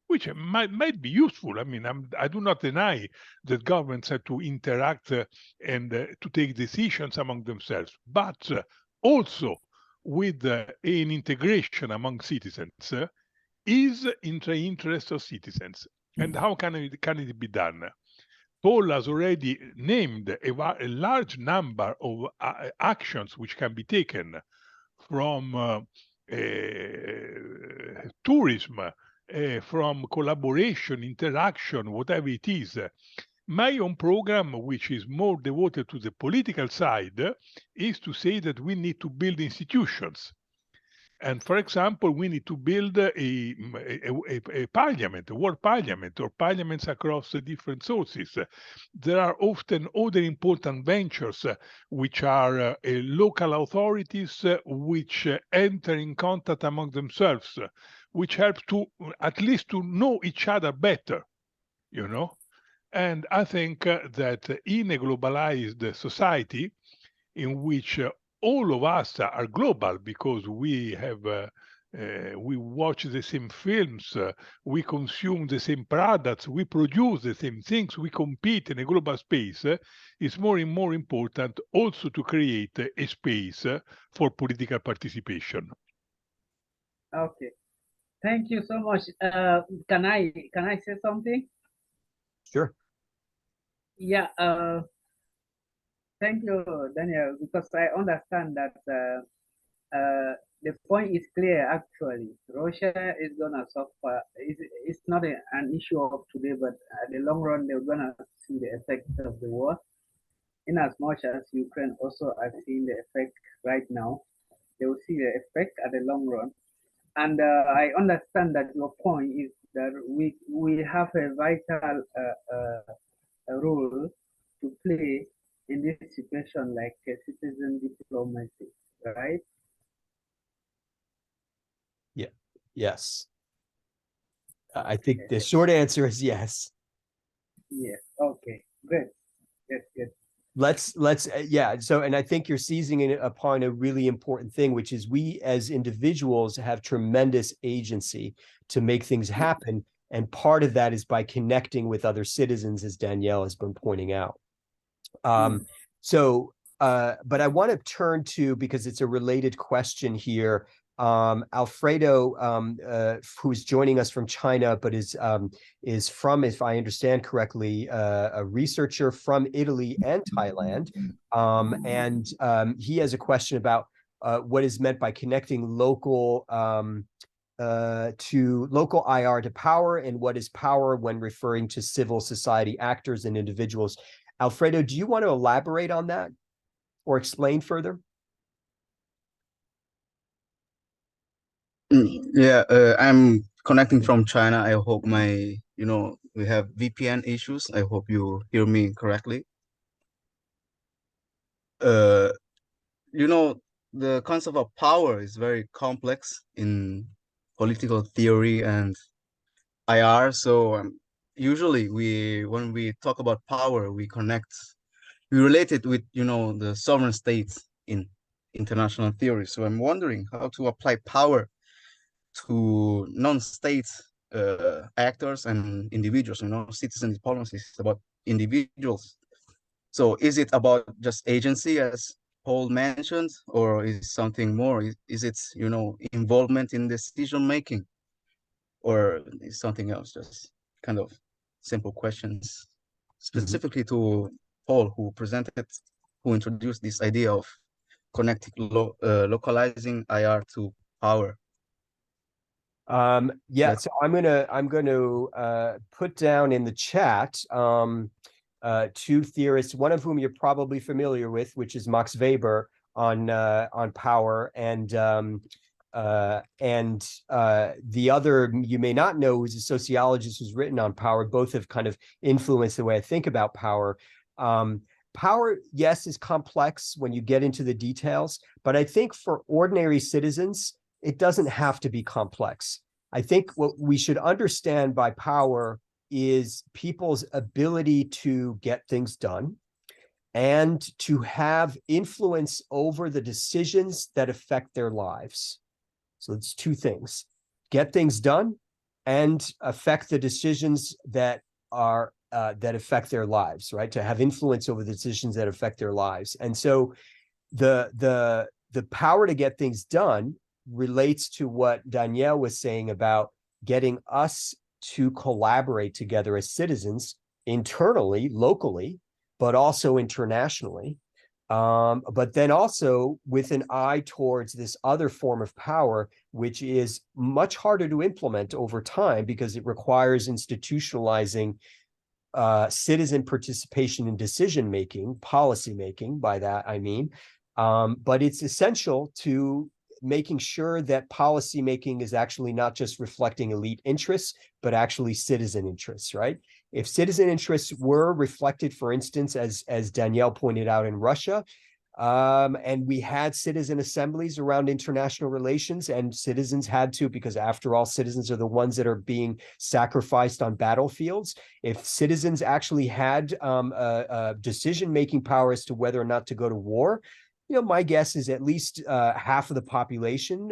which might be useful. I mean, I do not deny that governments have to interact and to take decisions among themselves, but also with an integration among citizens is in the interest of citizens. And how can it be done? Paul has already named a large number of actions which can be taken, from tourism, from collaboration, interaction, whatever it is. My own program, which is more devoted to the political side, is to say that we need to build institutions. And for example, we need to build a parliament, a world parliament, or parliaments across the different sources. There are often other important ventures, which are local authorities which enter in contact among themselves, which help to at least to know each other better, you know. And I think that in a globalized society, in which all of us are global because we have we watch the same films, we consume the same products, we produce the same things, we compete in a global space, it's more and more important also to create a space for political participation. Okay, thank you so much. Can I say something? Sure. Yeah. Thank you, Daniel, because I understand that the point is clear. Actually, Russia is gonna suffer. It's not an issue of today, but at the long run, they're gonna see the effect of the war. In as much as Ukraine also are seeing the effect right now, they will see the effect at the long run. And I understand that your point is that we have a vital role to play in this situation, like citizen diplomacy, right? Yeah. Yes. I think the short answer is yes. Yes. Okay. Good. Good. Good. Let's yeah. So, and I think you're seizing upon a really important thing, which is we as individuals have tremendous agency to make things happen. And part of that is by connecting with other citizens, as Danielle has been pointing out. So, but I want to turn to, because it's a related question here, Alfredo, who's joining us from China, but is from, if I understand correctly, a researcher from Italy and Thailand. He has a question about what is meant by connecting local local IR to power, and what is power when referring to civil society actors and individuals. Alfredo, do you want to elaborate on that or explain further? Yeah, I'm connecting from China. I hope we have VPN issues. I hope you hear me correctly. The concept of power is very complex in political theory and IR. So usually when we talk about power, we relate it with, the sovereign states in international theory. So I'm wondering how to apply power to non-state actors and individuals. Citizen diplomacy is about individuals. So is it about just agency, as Paul mentioned, or is something more? Is it, involvement in decision making, or is something else? Just kind of simple questions, specifically to Paul, who introduced this idea of connecting localizing IR to power. Yeah, so I'm gonna put down in the chat two theorists, one of whom you're probably familiar with, which is Max Weber on power, and the other you may not know, who's a sociologist who's written on power. Both have kind of influenced the way I think about power. Power, yes, is complex when you get into the details, but I think for ordinary citizens, it doesn't have to be complex. I think what we should understand by power is people's ability to get things done and to have influence over the decisions that affect their lives. So it's two things: get things done and affect the decisions that are that affect their lives, right? To have influence over the decisions that affect their lives. And so the power to get things done relates to what Danielle was saying about getting us to collaborate together as citizens internally, locally, but also internationally. But then also with an eye towards this other form of power, which is much harder to implement over time because it requires institutionalizing citizen participation in decision making, policy making. By that I mean, but it's essential to making sure that policy making is actually not just reflecting elite interests, but actually citizen interests, right? If citizen interests were reflected, for instance, as Danielle pointed out in Russia, and we had citizen assemblies around international relations, and citizens had to, because after all, citizens are the ones that are being sacrificed on battlefields. If citizens actually had decision-making power as to whether or not to go to war, my guess is at least half of the population,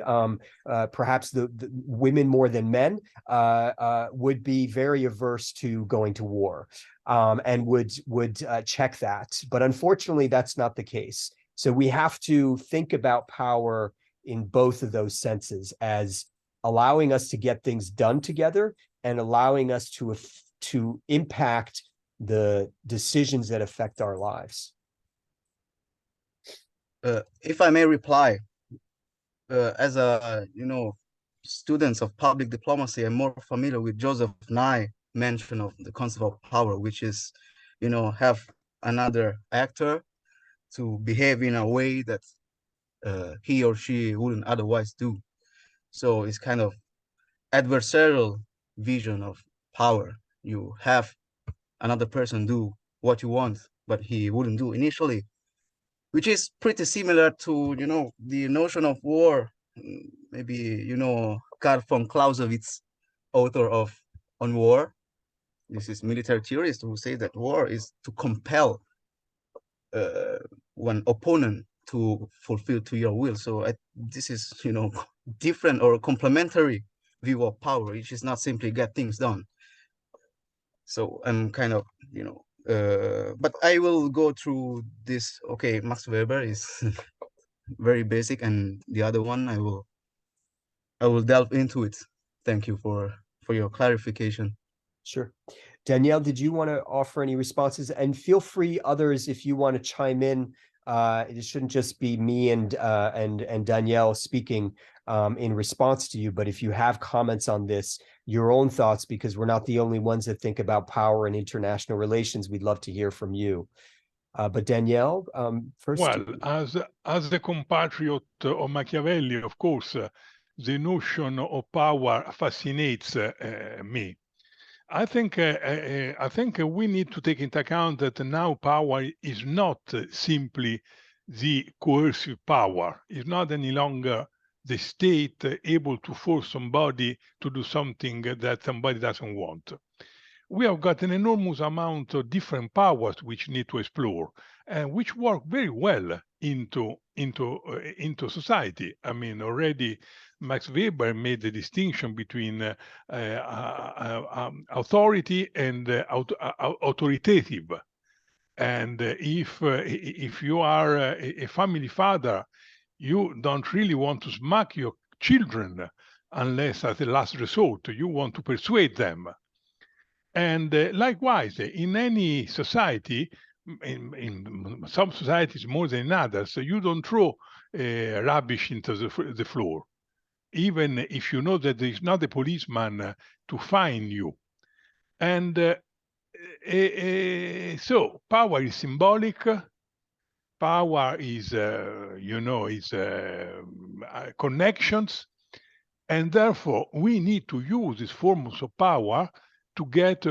perhaps the women more than men, would be very averse to going to war, and would check that. But unfortunately, that's not the case. So we have to think about power in both of those senses, as allowing us to get things done together and allowing us to impact the decisions that affect our lives. If I may reply, as a students of public diplomacy, I'm more familiar with Joseph Nye mention of the concept of power, which is, have another actor to behave in a way that he or she wouldn't otherwise do. So it's kind of adversarial vision of power. You have another person do what you want, but he wouldn't do initially, which is pretty similar to, the notion of war. Maybe, Karl von Clausewitz, author of On War. This is military theorist who say that war is to compel one opponent to fulfill to your will. So this is, different or complementary view of power, which is not simply get things done. So I'm kind of, but I will go through this. Okay, Max Weber is very basic, and the other one I will delve into it. Thank you for your clarification. Sure. Danielle, did you want to offer any responses? And feel free, others, if you want to chime in. It shouldn't just be me and Danielle speaking in response to you, but if you have comments on this, your own thoughts, because we're not the only ones that think about power and international relations, we'd love to hear from you. But Danielle, first. Well, as a compatriot of Machiavelli, of course, the notion of power fascinates me. I think we need to take into account that now power is not simply the coercive power. It's not any longer the state able to force somebody to do something that somebody doesn't want. We have got an enormous amount of different powers which need to explore and which work very well into society. I mean, already Max Weber made the distinction between authority and authoritative. And if you are a family father, you don't really want to smack your children unless, as a last resort, you want to persuade them. And likewise, in any society, in some societies more than others, you don't throw rubbish into the floor, even if you know that there is not a policeman to fine you. And so power is symbolic. Power is, connections. And therefore, we need to use these forms of power to get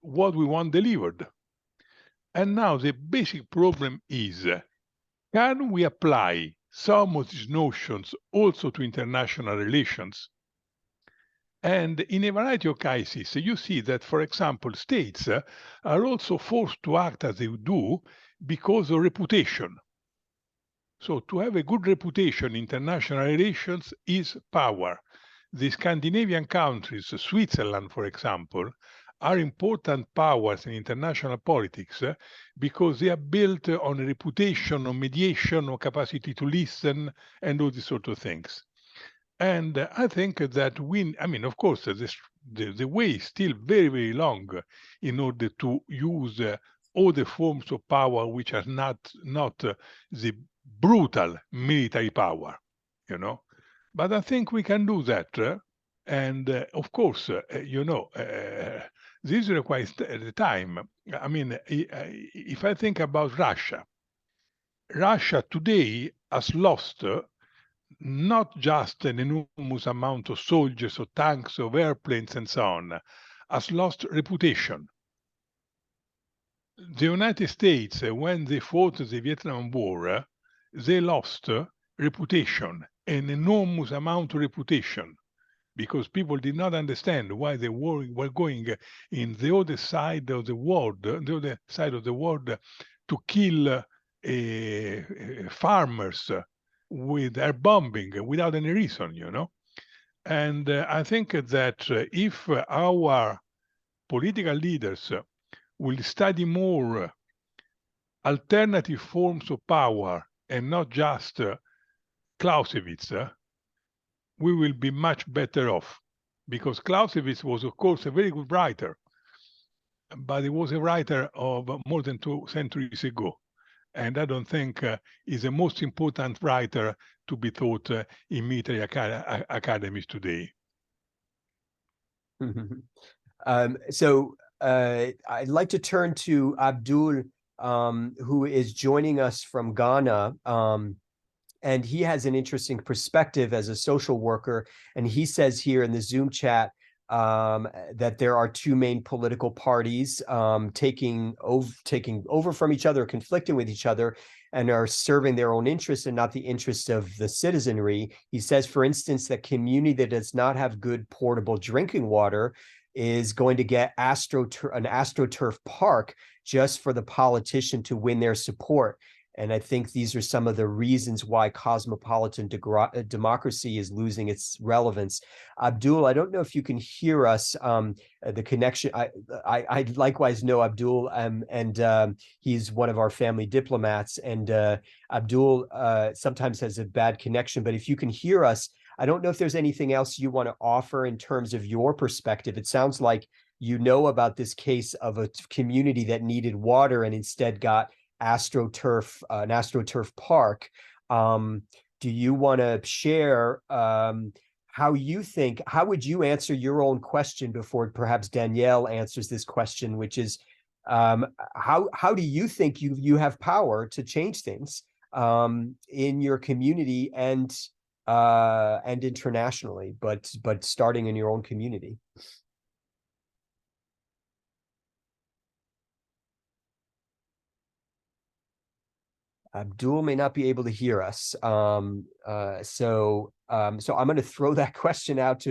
what we want delivered. And now the basic problem is, can we apply some of these notions also to international relations? And in a variety of cases, you see that, for example, states are also forced to act as they do because of reputation. So to have a good reputation in international relations is power. the Scandinavian countries, Switzerland, for example, are important powers in international politics because they are built on a reputation, on mediation, on capacity to listen, and all these sort of things. And I think that I mean, of course, the way is still very, very long in order to use all the forms of power which are not the brutal military power, you know. But I think we can do that. And of course, this requires the time. I mean, if I think about Russia, Russia today has lost not just an enormous amount of soldiers or tanks or airplanes and so on, has lost reputation. The United States, when they fought the Vietnam War, they lost reputation, an enormous amount of reputation, because people did not understand why they were going in the other side of the world, to kill farmers with air bombing without any reason, you know. And I think that if our political leaders will study more alternative forms of power and not just Clausewitz, we will be much better off. Because Clausewitz was, of course, a very good writer, but he was a writer of more than 2 centuries ago. And I don't think is the most important writer to be taught in military academies today. So I'd like to turn to Abdul, who is joining us from Ghana. And he has an interesting perspective as a social worker. And he says here in the Zoom chat that there are 2 main political parties taking over from each other, conflicting with each other, and are serving their own interests and not the interests of the citizenry. He says, for instance, that community that does not have good portable drinking water is going to get an AstroTurf park just for the politician to win their support. And I think these are some of the reasons why cosmopolitan democracy is losing its relevance. Abdul, I don't know if you can hear us. The connection, I likewise know Abdul, and he's one of our family diplomats. And Abdul sometimes has a bad connection, but if you can hear us, I don't know if there's anything else you want to offer in terms of your perspective. It sounds like you know about this case of a community that needed water and instead got an AstroTurf park. Do you want to share how would you answer your own question before perhaps Danielle answers this question, which is how do you think you have power to change things in your community and internationally, but starting in your own community? Abdul may not be able to hear us. So I'm going to throw that question out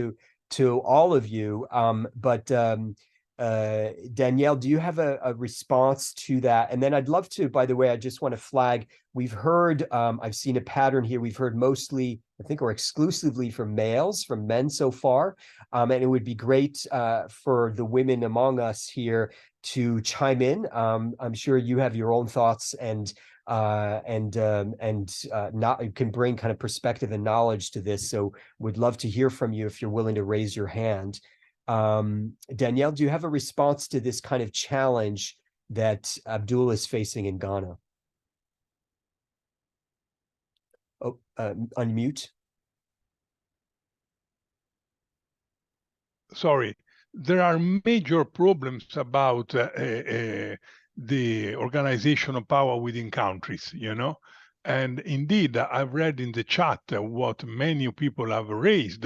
to all of you. But Danielle, do you have a response to that? And then I'd love to, by the way, I just want to flag, we've heard, I've seen a pattern here. We've heard mostly, I think, or exclusively from men so far. And it would be great for the women among us here to chime in. I'm sure you have your own thoughts and can bring kind of perspective and knowledge to this. So would love to hear from you if you're willing to raise your hand. Danielle, do you have a response to this kind of challenge that Abdul is facing in Ghana? Oh, unmute. Sorry, there are major problems about the organization of power within countries, you know. And indeed, I've read in the chat what many people have raised,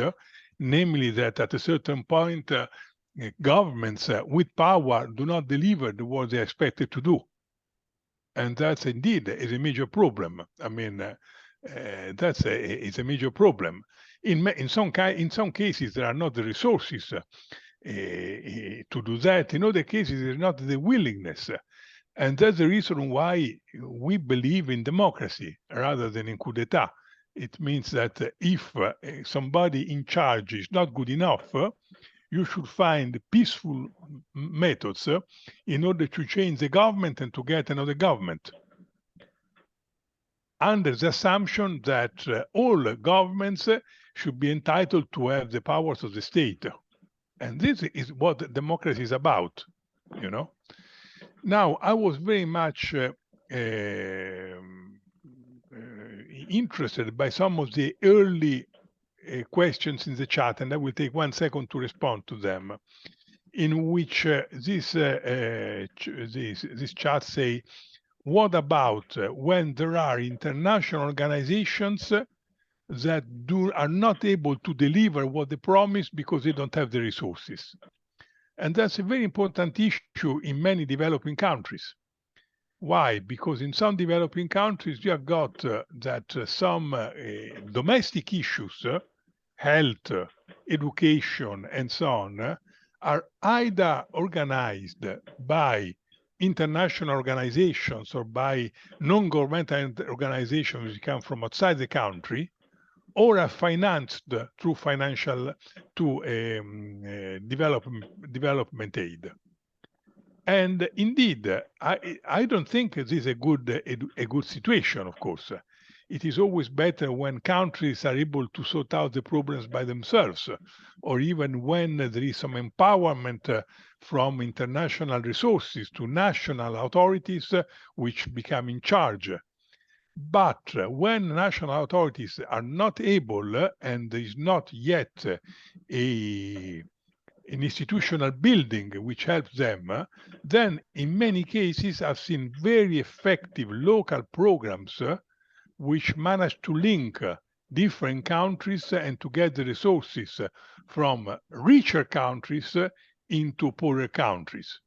namely that at a certain point, governments with power do not deliver what they're expected to do. And that's indeed is a major problem. I mean, it's a major problem. In some cases, there are not the resources to do that. In other cases, there's not the willingness. And that's the reason why we believe in democracy rather than in coup d'etat, It means that if somebody in charge is not good enough, you should find peaceful methods in order to change the government and to get another government, under the assumption that all governments should be entitled to have the powers of the state. And this is what democracy is about, you know. Now, I was very much interested by some of the early questions in the chat, and I will take 1 second to respond to them, in which this chat say, what about when there are international organizations that are not able to deliver what they promise because they don't have the resources? And that's a very important issue in many developing countries. Why? Because in some developing countries, you have got that some domestic issues, health, education, and so on, are either organized by international organizations or by non-governmental organizations which come from outside the country, or are financed through financial development aid. And indeed, I don't think this is a good situation, of course. It is always better when countries are able to sort out the problems by themselves, or even when there is some empowerment from international resources to national authorities which become in charge. But when national authorities are not able, and there is not yet an institutional building which helps them, then in many cases I've seen very effective local programs which manage to link different countries and to get the resources from richer countries into poorer countries.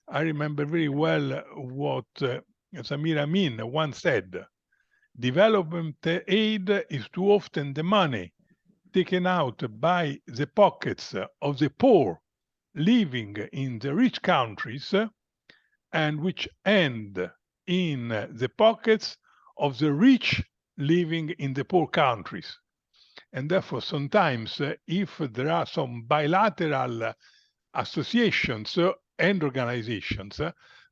I remember very well what Samir Amin once said: development aid is too often the money taken out by the pockets of the poor living in the rich countries and which end in the pockets of the rich living in the poor countries. And therefore, sometimes if there are some bilateral associations and organizations,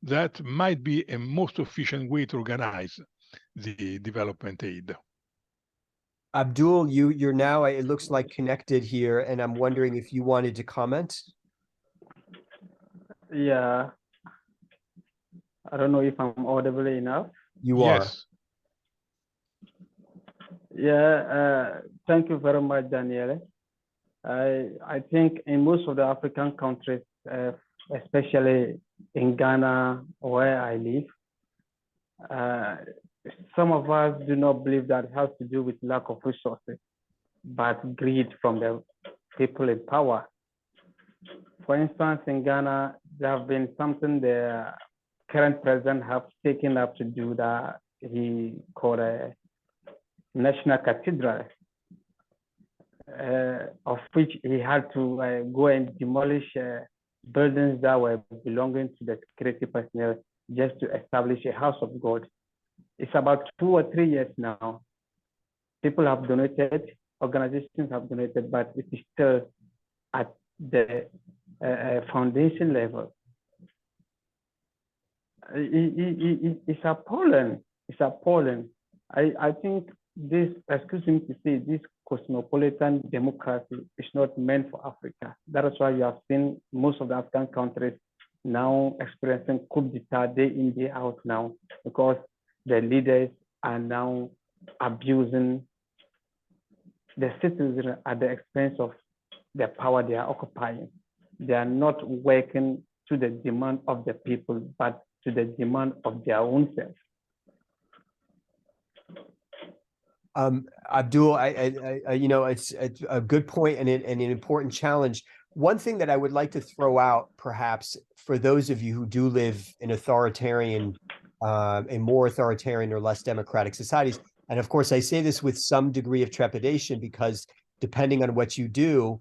that might be a most efficient way to organize the development aid. Abdul, you're now, it looks like, connected here, and I'm wondering if you wanted to comment. Yeah. I don't know if I'm audible enough. You are. Yes. Yeah, thank you very much, Daniele. I think in most of the African countries, especially in Ghana, where I live, some of us do not believe that it has to do with lack of resources, but greed from the people in power. For instance, in Ghana, there have been something the current president has taken up to do that he called a national cathedral, of which he had to go and demolish buildings that were belonging to the security personnel just to establish a house of God. It's about 2 or 3 years now. People have donated, organizations have donated, but it is still at the foundation level. It's appalling. It's appalling. I think this, excuse me to say, this cosmopolitan democracy is not meant for Africa. That is why you have seen most of the African countries now experiencing coup d'etat day in, day out now, because the leaders are now abusing the citizens at the expense of the power they are occupying. They are not working to the demand of the people, but to the demand of their own self. Abdul, you know, it's a good point and an important challenge. One thing that I would like to throw out, perhaps, for those of you who do live in authoritarian, in more authoritarian or less democratic societies, and of course I say this with some degree of trepidation, because depending on what you do,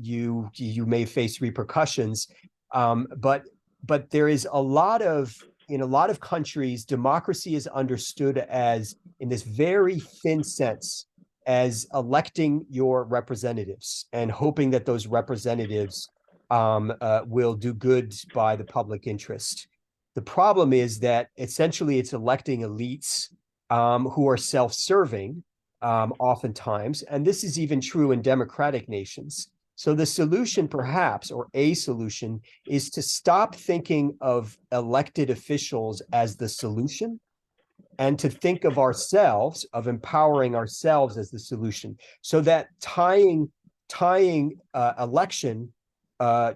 you may face repercussions. But there is a lot of in a lot of countries, democracy is understood as, in this very thin sense, as electing your representatives and hoping that those representatives will do good by the public interest. The problem is that essentially it's electing elites who are self-serving oftentimes, and this is even true in democratic nations. So the solution, perhaps, or a solution, is to stop thinking of elected officials as the solution and to think of ourselves, of empowering ourselves as the solution, so that tying election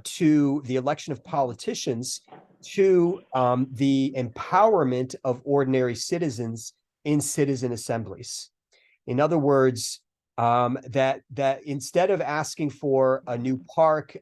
to the election of politicians to the empowerment of ordinary citizens in citizen assemblies. In other words, that instead of asking for a new park,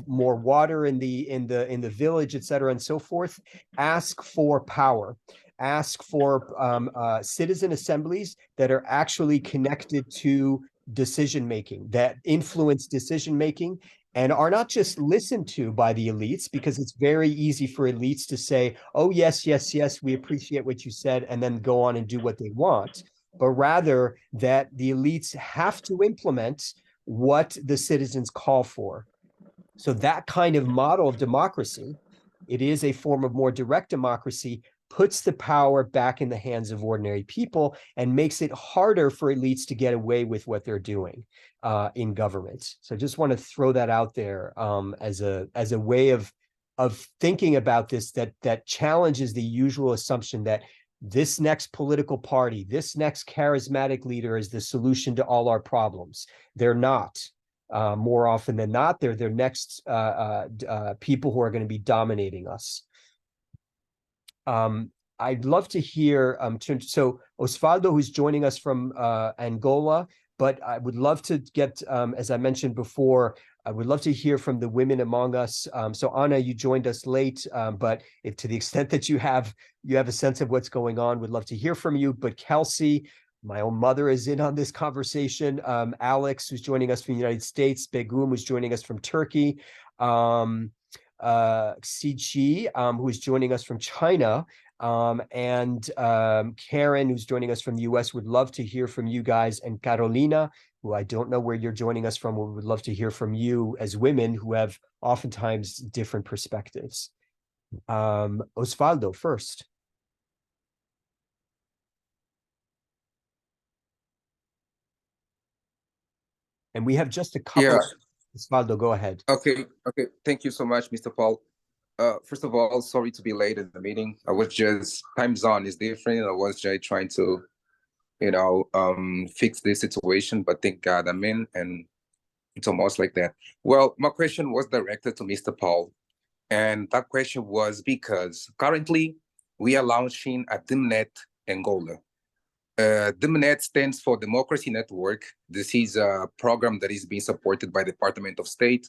more water in the village, et cetera, and so forth, ask for power. Ask for citizen assemblies that are actually connected to decision making, that influence decision making, and are not just listened to by the elites, because it's very easy for elites to say, oh, yes, yes, yes, we appreciate what you said, and then go on and do what they want, but rather that the elites have to implement what the citizens call for. So that kind of model of democracy, it is a form of more direct democracy, puts the power back in the hands of ordinary people and makes it harder for elites to get away with what they're doing in government. So I just want to throw that out there as a way of thinking about this that challenges the usual assumption that this next political party, this next charismatic leader is the solution to all our problems. They're not. More often than not, they're their next people who are going to be dominating us. I'd love to hear, so Osvaldo, who's joining us from Angola, but I would love to get, as I mentioned before, I would love to hear from the women among us. So Anna, you joined us late, but if to the extent that you have a sense of what's going on, would love to hear from you. But Kelsey, my own mother, is in on this conversation. Alex, who's joining us from the United States, Begum, who's joining us from Turkey, Xiqi, who is joining us from China, and Karen, who's joining us from the US. Would love to hear from you guys, and Carolina, who I don't know where you're joining us from. We would love to hear from you as women who have oftentimes different perspectives. Osvaldo first. And we have just a couple. Yeah. Osvaldo, go ahead. Okay. Thank you so much, Mr. Paul. First of all, sorry to be late in the meeting. I was just, time zone is different. I was just trying to, fix this situation, but thank God I'm in, and it's almost like that. Well, my question was directed to Mr. Paul, and that question was because currently we are launching a DIMNET Angola. DIMNET stands for Democracy Network. This is a program that is being supported by the Department of State.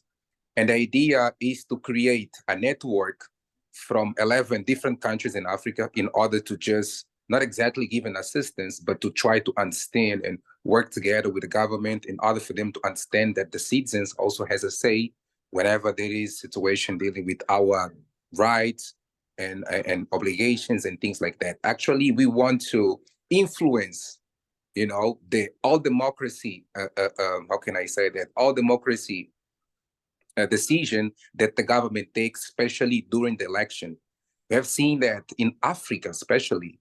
And the idea is to create a network from 11 different countries in Africa in order to just not exactly give an assistance, but to try to understand and work together with the government in order for them to understand that the citizens also has a say whenever there is situation dealing with our rights and obligations and things like that. Actually, we want to influence, the all democracy, how can I say that? All democracy decision that the government takes, especially during the election. We have seen that in Africa, especially,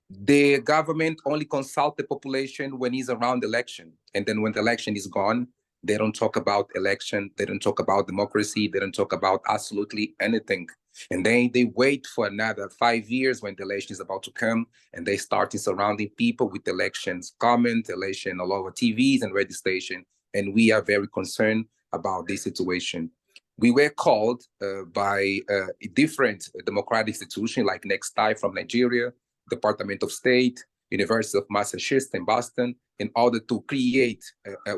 the government only consult the population when it's around the election. And then when the election is gone, they don't talk about election. They don't talk about democracy. They don't talk about absolutely anything. And then they wait for another 5 years when the election is about to come, and they start surrounding people with elections, comment, election all over TVs and radio station. And we are very concerned about this situation. We were called by a different democratic institution like NextI from Nigeria, Department of State, University of Massachusetts in Boston, in order to create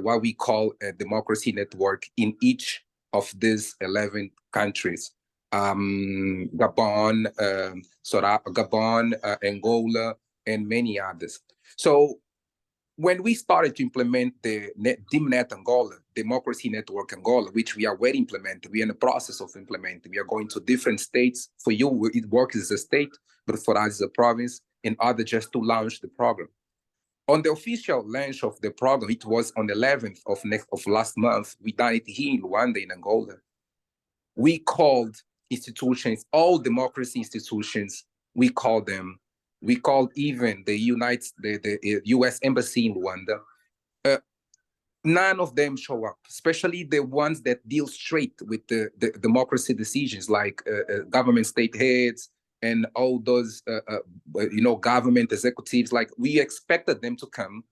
what we call a democracy network in each of these 11 countries. Gabon, Angola, and many others. So when we started to implement the DIMNET Angola, Democracy Network Angola, which we are already implementing. We are in the process of implementing. We are going to different states. For you, it works as a state, but for us, as a province, in order just to launch the program. On the official launch of the program, it was on the 11th of last month. We done it here in Luanda, in Angola. We called institutions, all democracy institutions, we called them. We called even the U.S. Embassy in Luanda. None of them show up, especially the ones that deal straight with the democracy decisions, like government state heads and all those, government executives. Like, we expected them to come.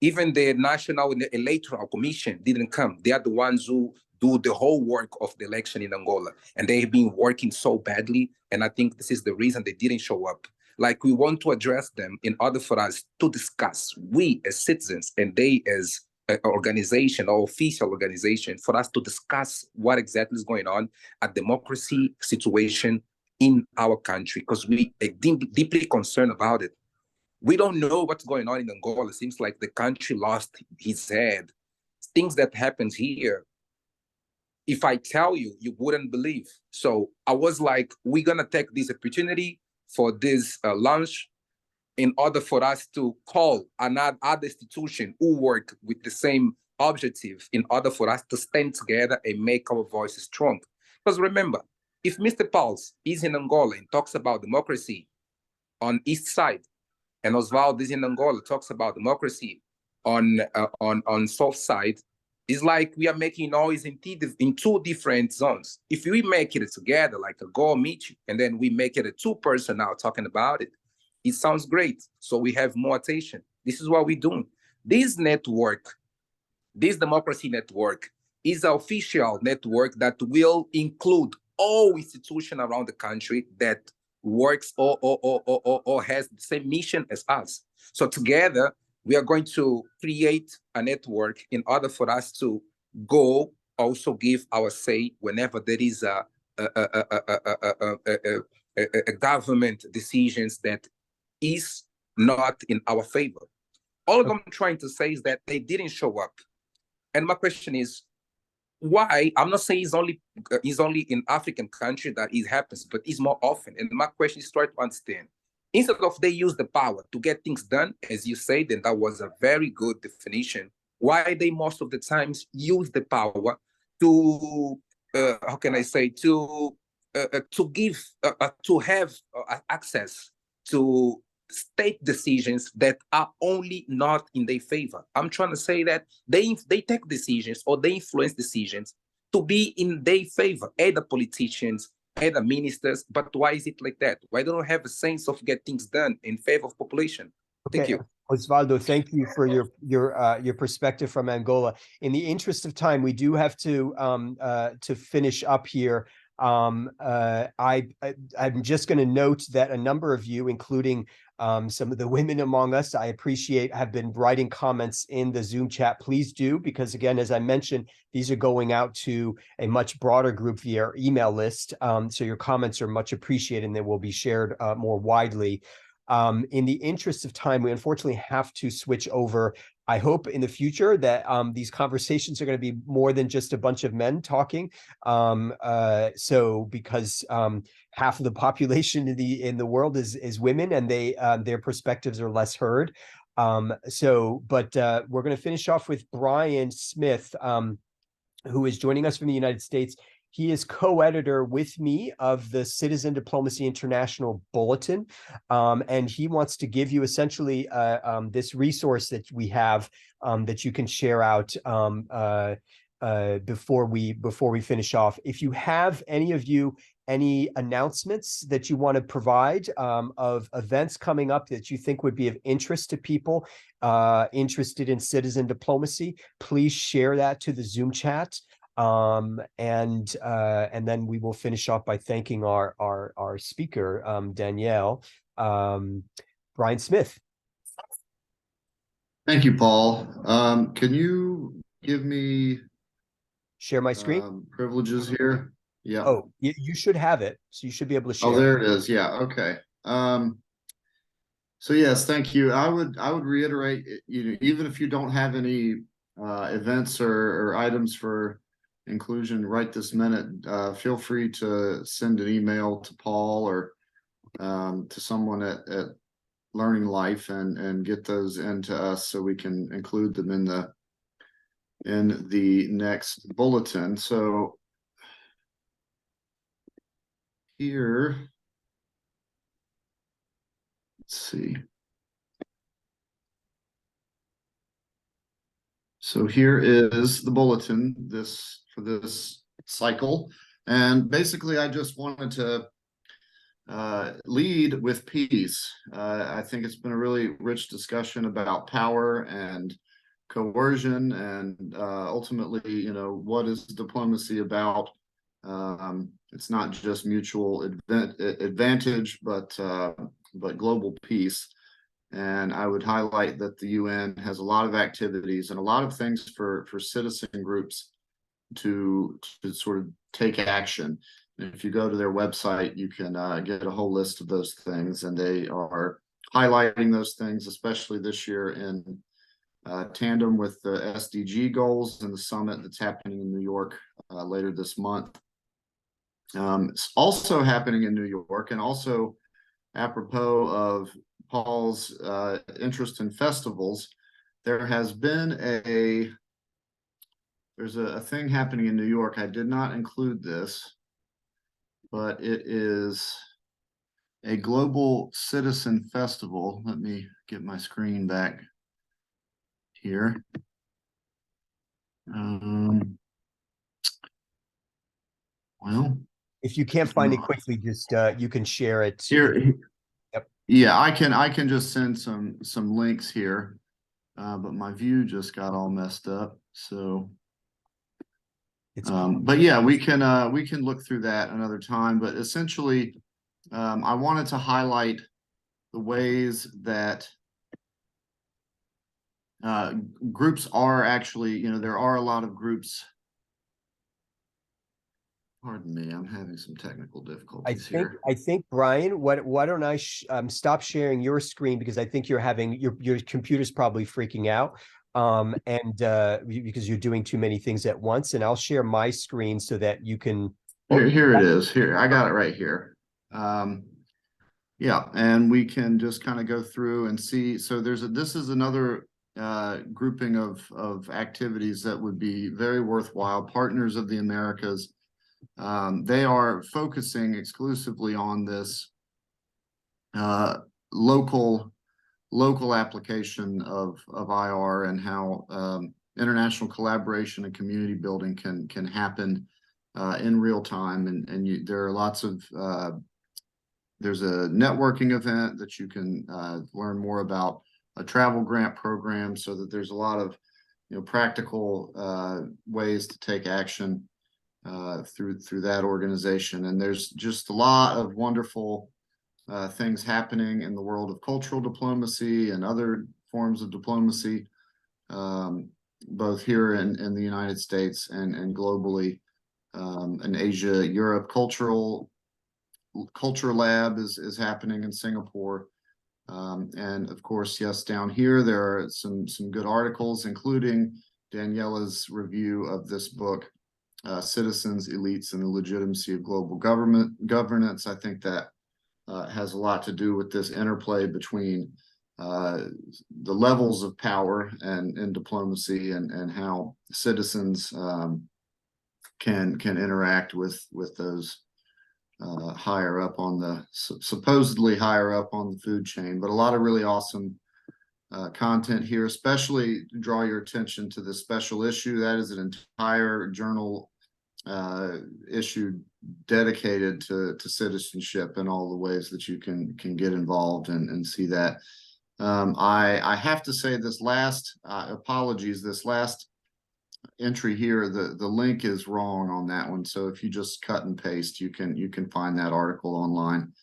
Even the National Electoral Commission didn't come. They are the ones who do the whole work of the election in Angola. And they've been working so badly. And I think this is the reason they didn't show up. Like, we want to address them in order for us to discuss, we as citizens and they as an organization or official organization, for us to discuss what exactly is going on, a democracy situation in our country, because we are deeply concerned about it. We don't know what's going on in Angola. It seems like the country lost his head. Things that happens here, if I tell you, you wouldn't believe. So I was like, we're going to take this opportunity for this launch in order for us to call another institution who work with the same objective, in order for us to stand together and make our voices strong. Because remember, if Mr. Pauls is in Angola and talks about democracy on east side, and Oswald is in Angola, talks about democracy on south side, it's like we are making noise in two different zones. If we make it together, like a go meet you, and then we make it a two-person now talking about it, it sounds great. So we have more attention. This is what we're doing. This network, this democracy network, is an official network that will include all institutions around the country that works or has the same mission as us. So together, we are going to create a network in order for us to go also give our say whenever there is a government decisions that is not in our favor. All I'm trying to say is that they didn't show up. And my question is, why? I'm not saying it's only in African country that it happens, but it's more often. And my question is try to understand. Instead of they use the power to get things done, as you said, and that was a very good definition, why they most of the times use the power to, how can I say, to give, to have access to state decisions that are only not in their favor. I'm trying to say that they take decisions or they influence decisions to be in their favor, either politicians, either ministers. But why is it like that? Why don't we have a sense of get things done in favor of population? Thank you. Osvaldo, thank you for your perspective from Angola. In the interest of time, we do have to finish up here. I'm just going to note that a number of you, including some of the women among us, I appreciate, have been writing comments in the Zoom chat. Please do, because again, as I mentioned, these are going out to a much broader group via our email list. So your comments are much appreciated and they will be shared more widely. In the interest of time, we unfortunately have to switch over. I hope in the future that these conversations are going to be more than just a bunch of men talking. Because half of the population in the world is women, and their perspectives are less heard. But we're going to finish off with Brian Smith, who is joining us from the United States. He is co-editor with me of the Citizen Diplomacy International Bulletin, and he wants to give you essentially this resource that we have that you can share out before we finish off. If you have any announcements that you want to provide of events coming up that you think would be of interest to people interested in citizen diplomacy, please share that to the Zoom chat. And then we will finish off by thanking our speaker, Danielle. Brian Smith. Thank you, Paul. Can you give me share my screen privileges here? Yeah. Oh, you should have it, so you should be able to share. Oh, there it is. Yeah. Okay. So yes, thank you. I would reiterate, even if you don't have any events or items for inclusion right this minute, feel free to send an email to Paul or to someone at Learning Life and get those into us so we can include them in the next bulletin. So here, let's see. So here is the bulletin for this cycle. And basically, I just wanted to lead with peace. I think it's been a really rich discussion about power and coercion and ultimately, you know, what is diplomacy about? It's not just mutual advantage, but global peace. And I would highlight that the UN has a lot of activities and a lot of things for citizen groups to sort of take action. And if you go to their website, you can get a whole list of those things, and they are highlighting those things, especially this year in tandem with the SDG goals and the summit that's happening in New York later this month. It's also happening in New York, and also apropos of Paul's interest in festivals, there has been there's a thing happening in New York. I did not include this, but it is a global citizen festival. Let me get my screen back here. Well, If you can't find it quickly, just you can share it here. Yep. Yeah, I can just send some links here, but my view just got all messed up. So, but yeah, we can look through that another time. But essentially, I wanted to highlight the ways that groups are actually, you know, there are a lot of groups. Pardon me, I'm having some technical difficulties here. I think Brian, why don't I stop sharing your screen, because I think you're having your computer's probably freaking out, because you're doing too many things at once, and I'll share my screen so that you can. Here it is. Here, I got it right here. Yeah, and we can just kind of go through and see. So this is another grouping of activities that would be very worthwhile. Partners of the Americas. They are focusing exclusively on this local application of IR and how international collaboration and community building can happen in real time. And there are lots of there's a networking event that you can learn more about, a travel grant program, so that there's a lot of, you know, practical ways to take action through that organization. And there's just a lot of wonderful things happening in the world of cultural diplomacy and other forms of diplomacy, both here in the United States and globally. In Asia, Europe, Culture Lab is happening in Singapore. And of course, yes, down here, there are some good articles, including Daniela's review of this book, Citizens, Elites, and the Legitimacy of Global Governance. I think that has a lot to do with this interplay between the levels of power and diplomacy, and how citizens can interact with those higher up on the supposedly higher up on the food chain. But a lot of really awesome content here, especially draw your attention to the special issue. That is an entire journal issue dedicated to citizenship and all the ways that you can get involved and see that. I have to say, this last apologies, this last entry here, the link is wrong on that one. So if you just cut and paste, you can find that article online.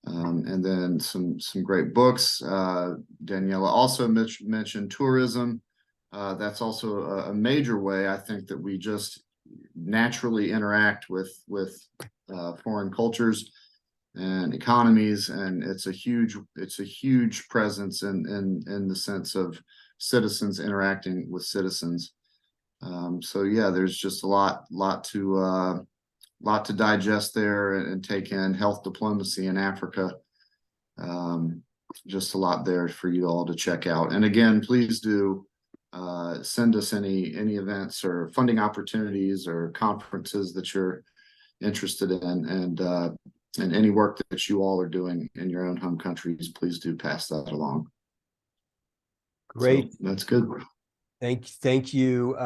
And then some great books. Daniela also mentioned tourism. That's also a major way, I think, that we just naturally interact with foreign cultures and economies, and it's a huge presence in the sense of citizens interacting with citizens. So yeah, there's just a lot to digest there and take in. Health diplomacy in Africa. Just a lot there for you all to check out. And again, please do send us any events or funding opportunities or conferences that you're interested in, and any work that you all are doing in your own home countries. Please do pass that along. Great. So that's good. Thank you,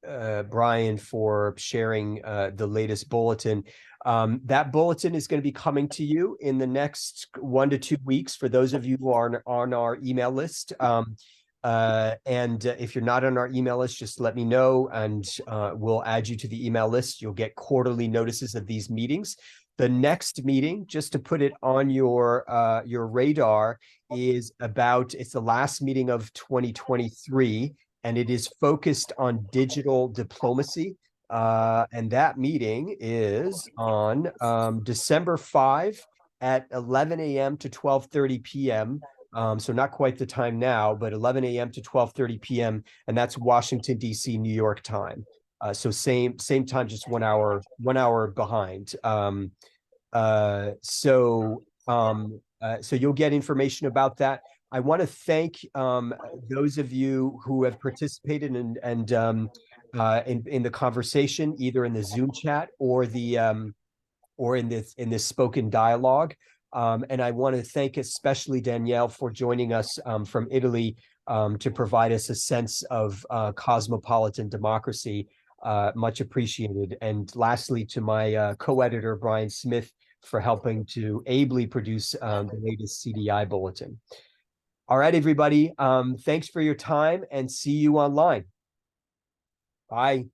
Brian, for sharing the latest bulletin. That bulletin is going to be coming to you in the next 1 to 2 weeks for those of you who are on our email list. And if you're not on our email list, just let me know and we'll add you to the email list. You'll get quarterly notices of these meetings. The next meeting, just to put it on your radar, is it's the last meeting of 2023, and it is focused on digital diplomacy. And that meeting is on December 5 at 11 a.m. to 12:30 p.m. So not quite the time now, but 11 a.m. to 12:30 p.m. And that's Washington, D.C., New York time. So same time, just 1 hour behind. So you'll get information about that. I want to thank those of you who have participated and in the conversation, either in the Zoom chat or in this spoken dialogue. And I want to thank especially Danielle for joining us from Italy to provide us a sense of cosmopolitan democracy. Much appreciated. And lastly, to my co-editor, Brian Smith, for helping to ably produce the latest CDI bulletin. All right, everybody. Thanks for your time and see you online. Bye.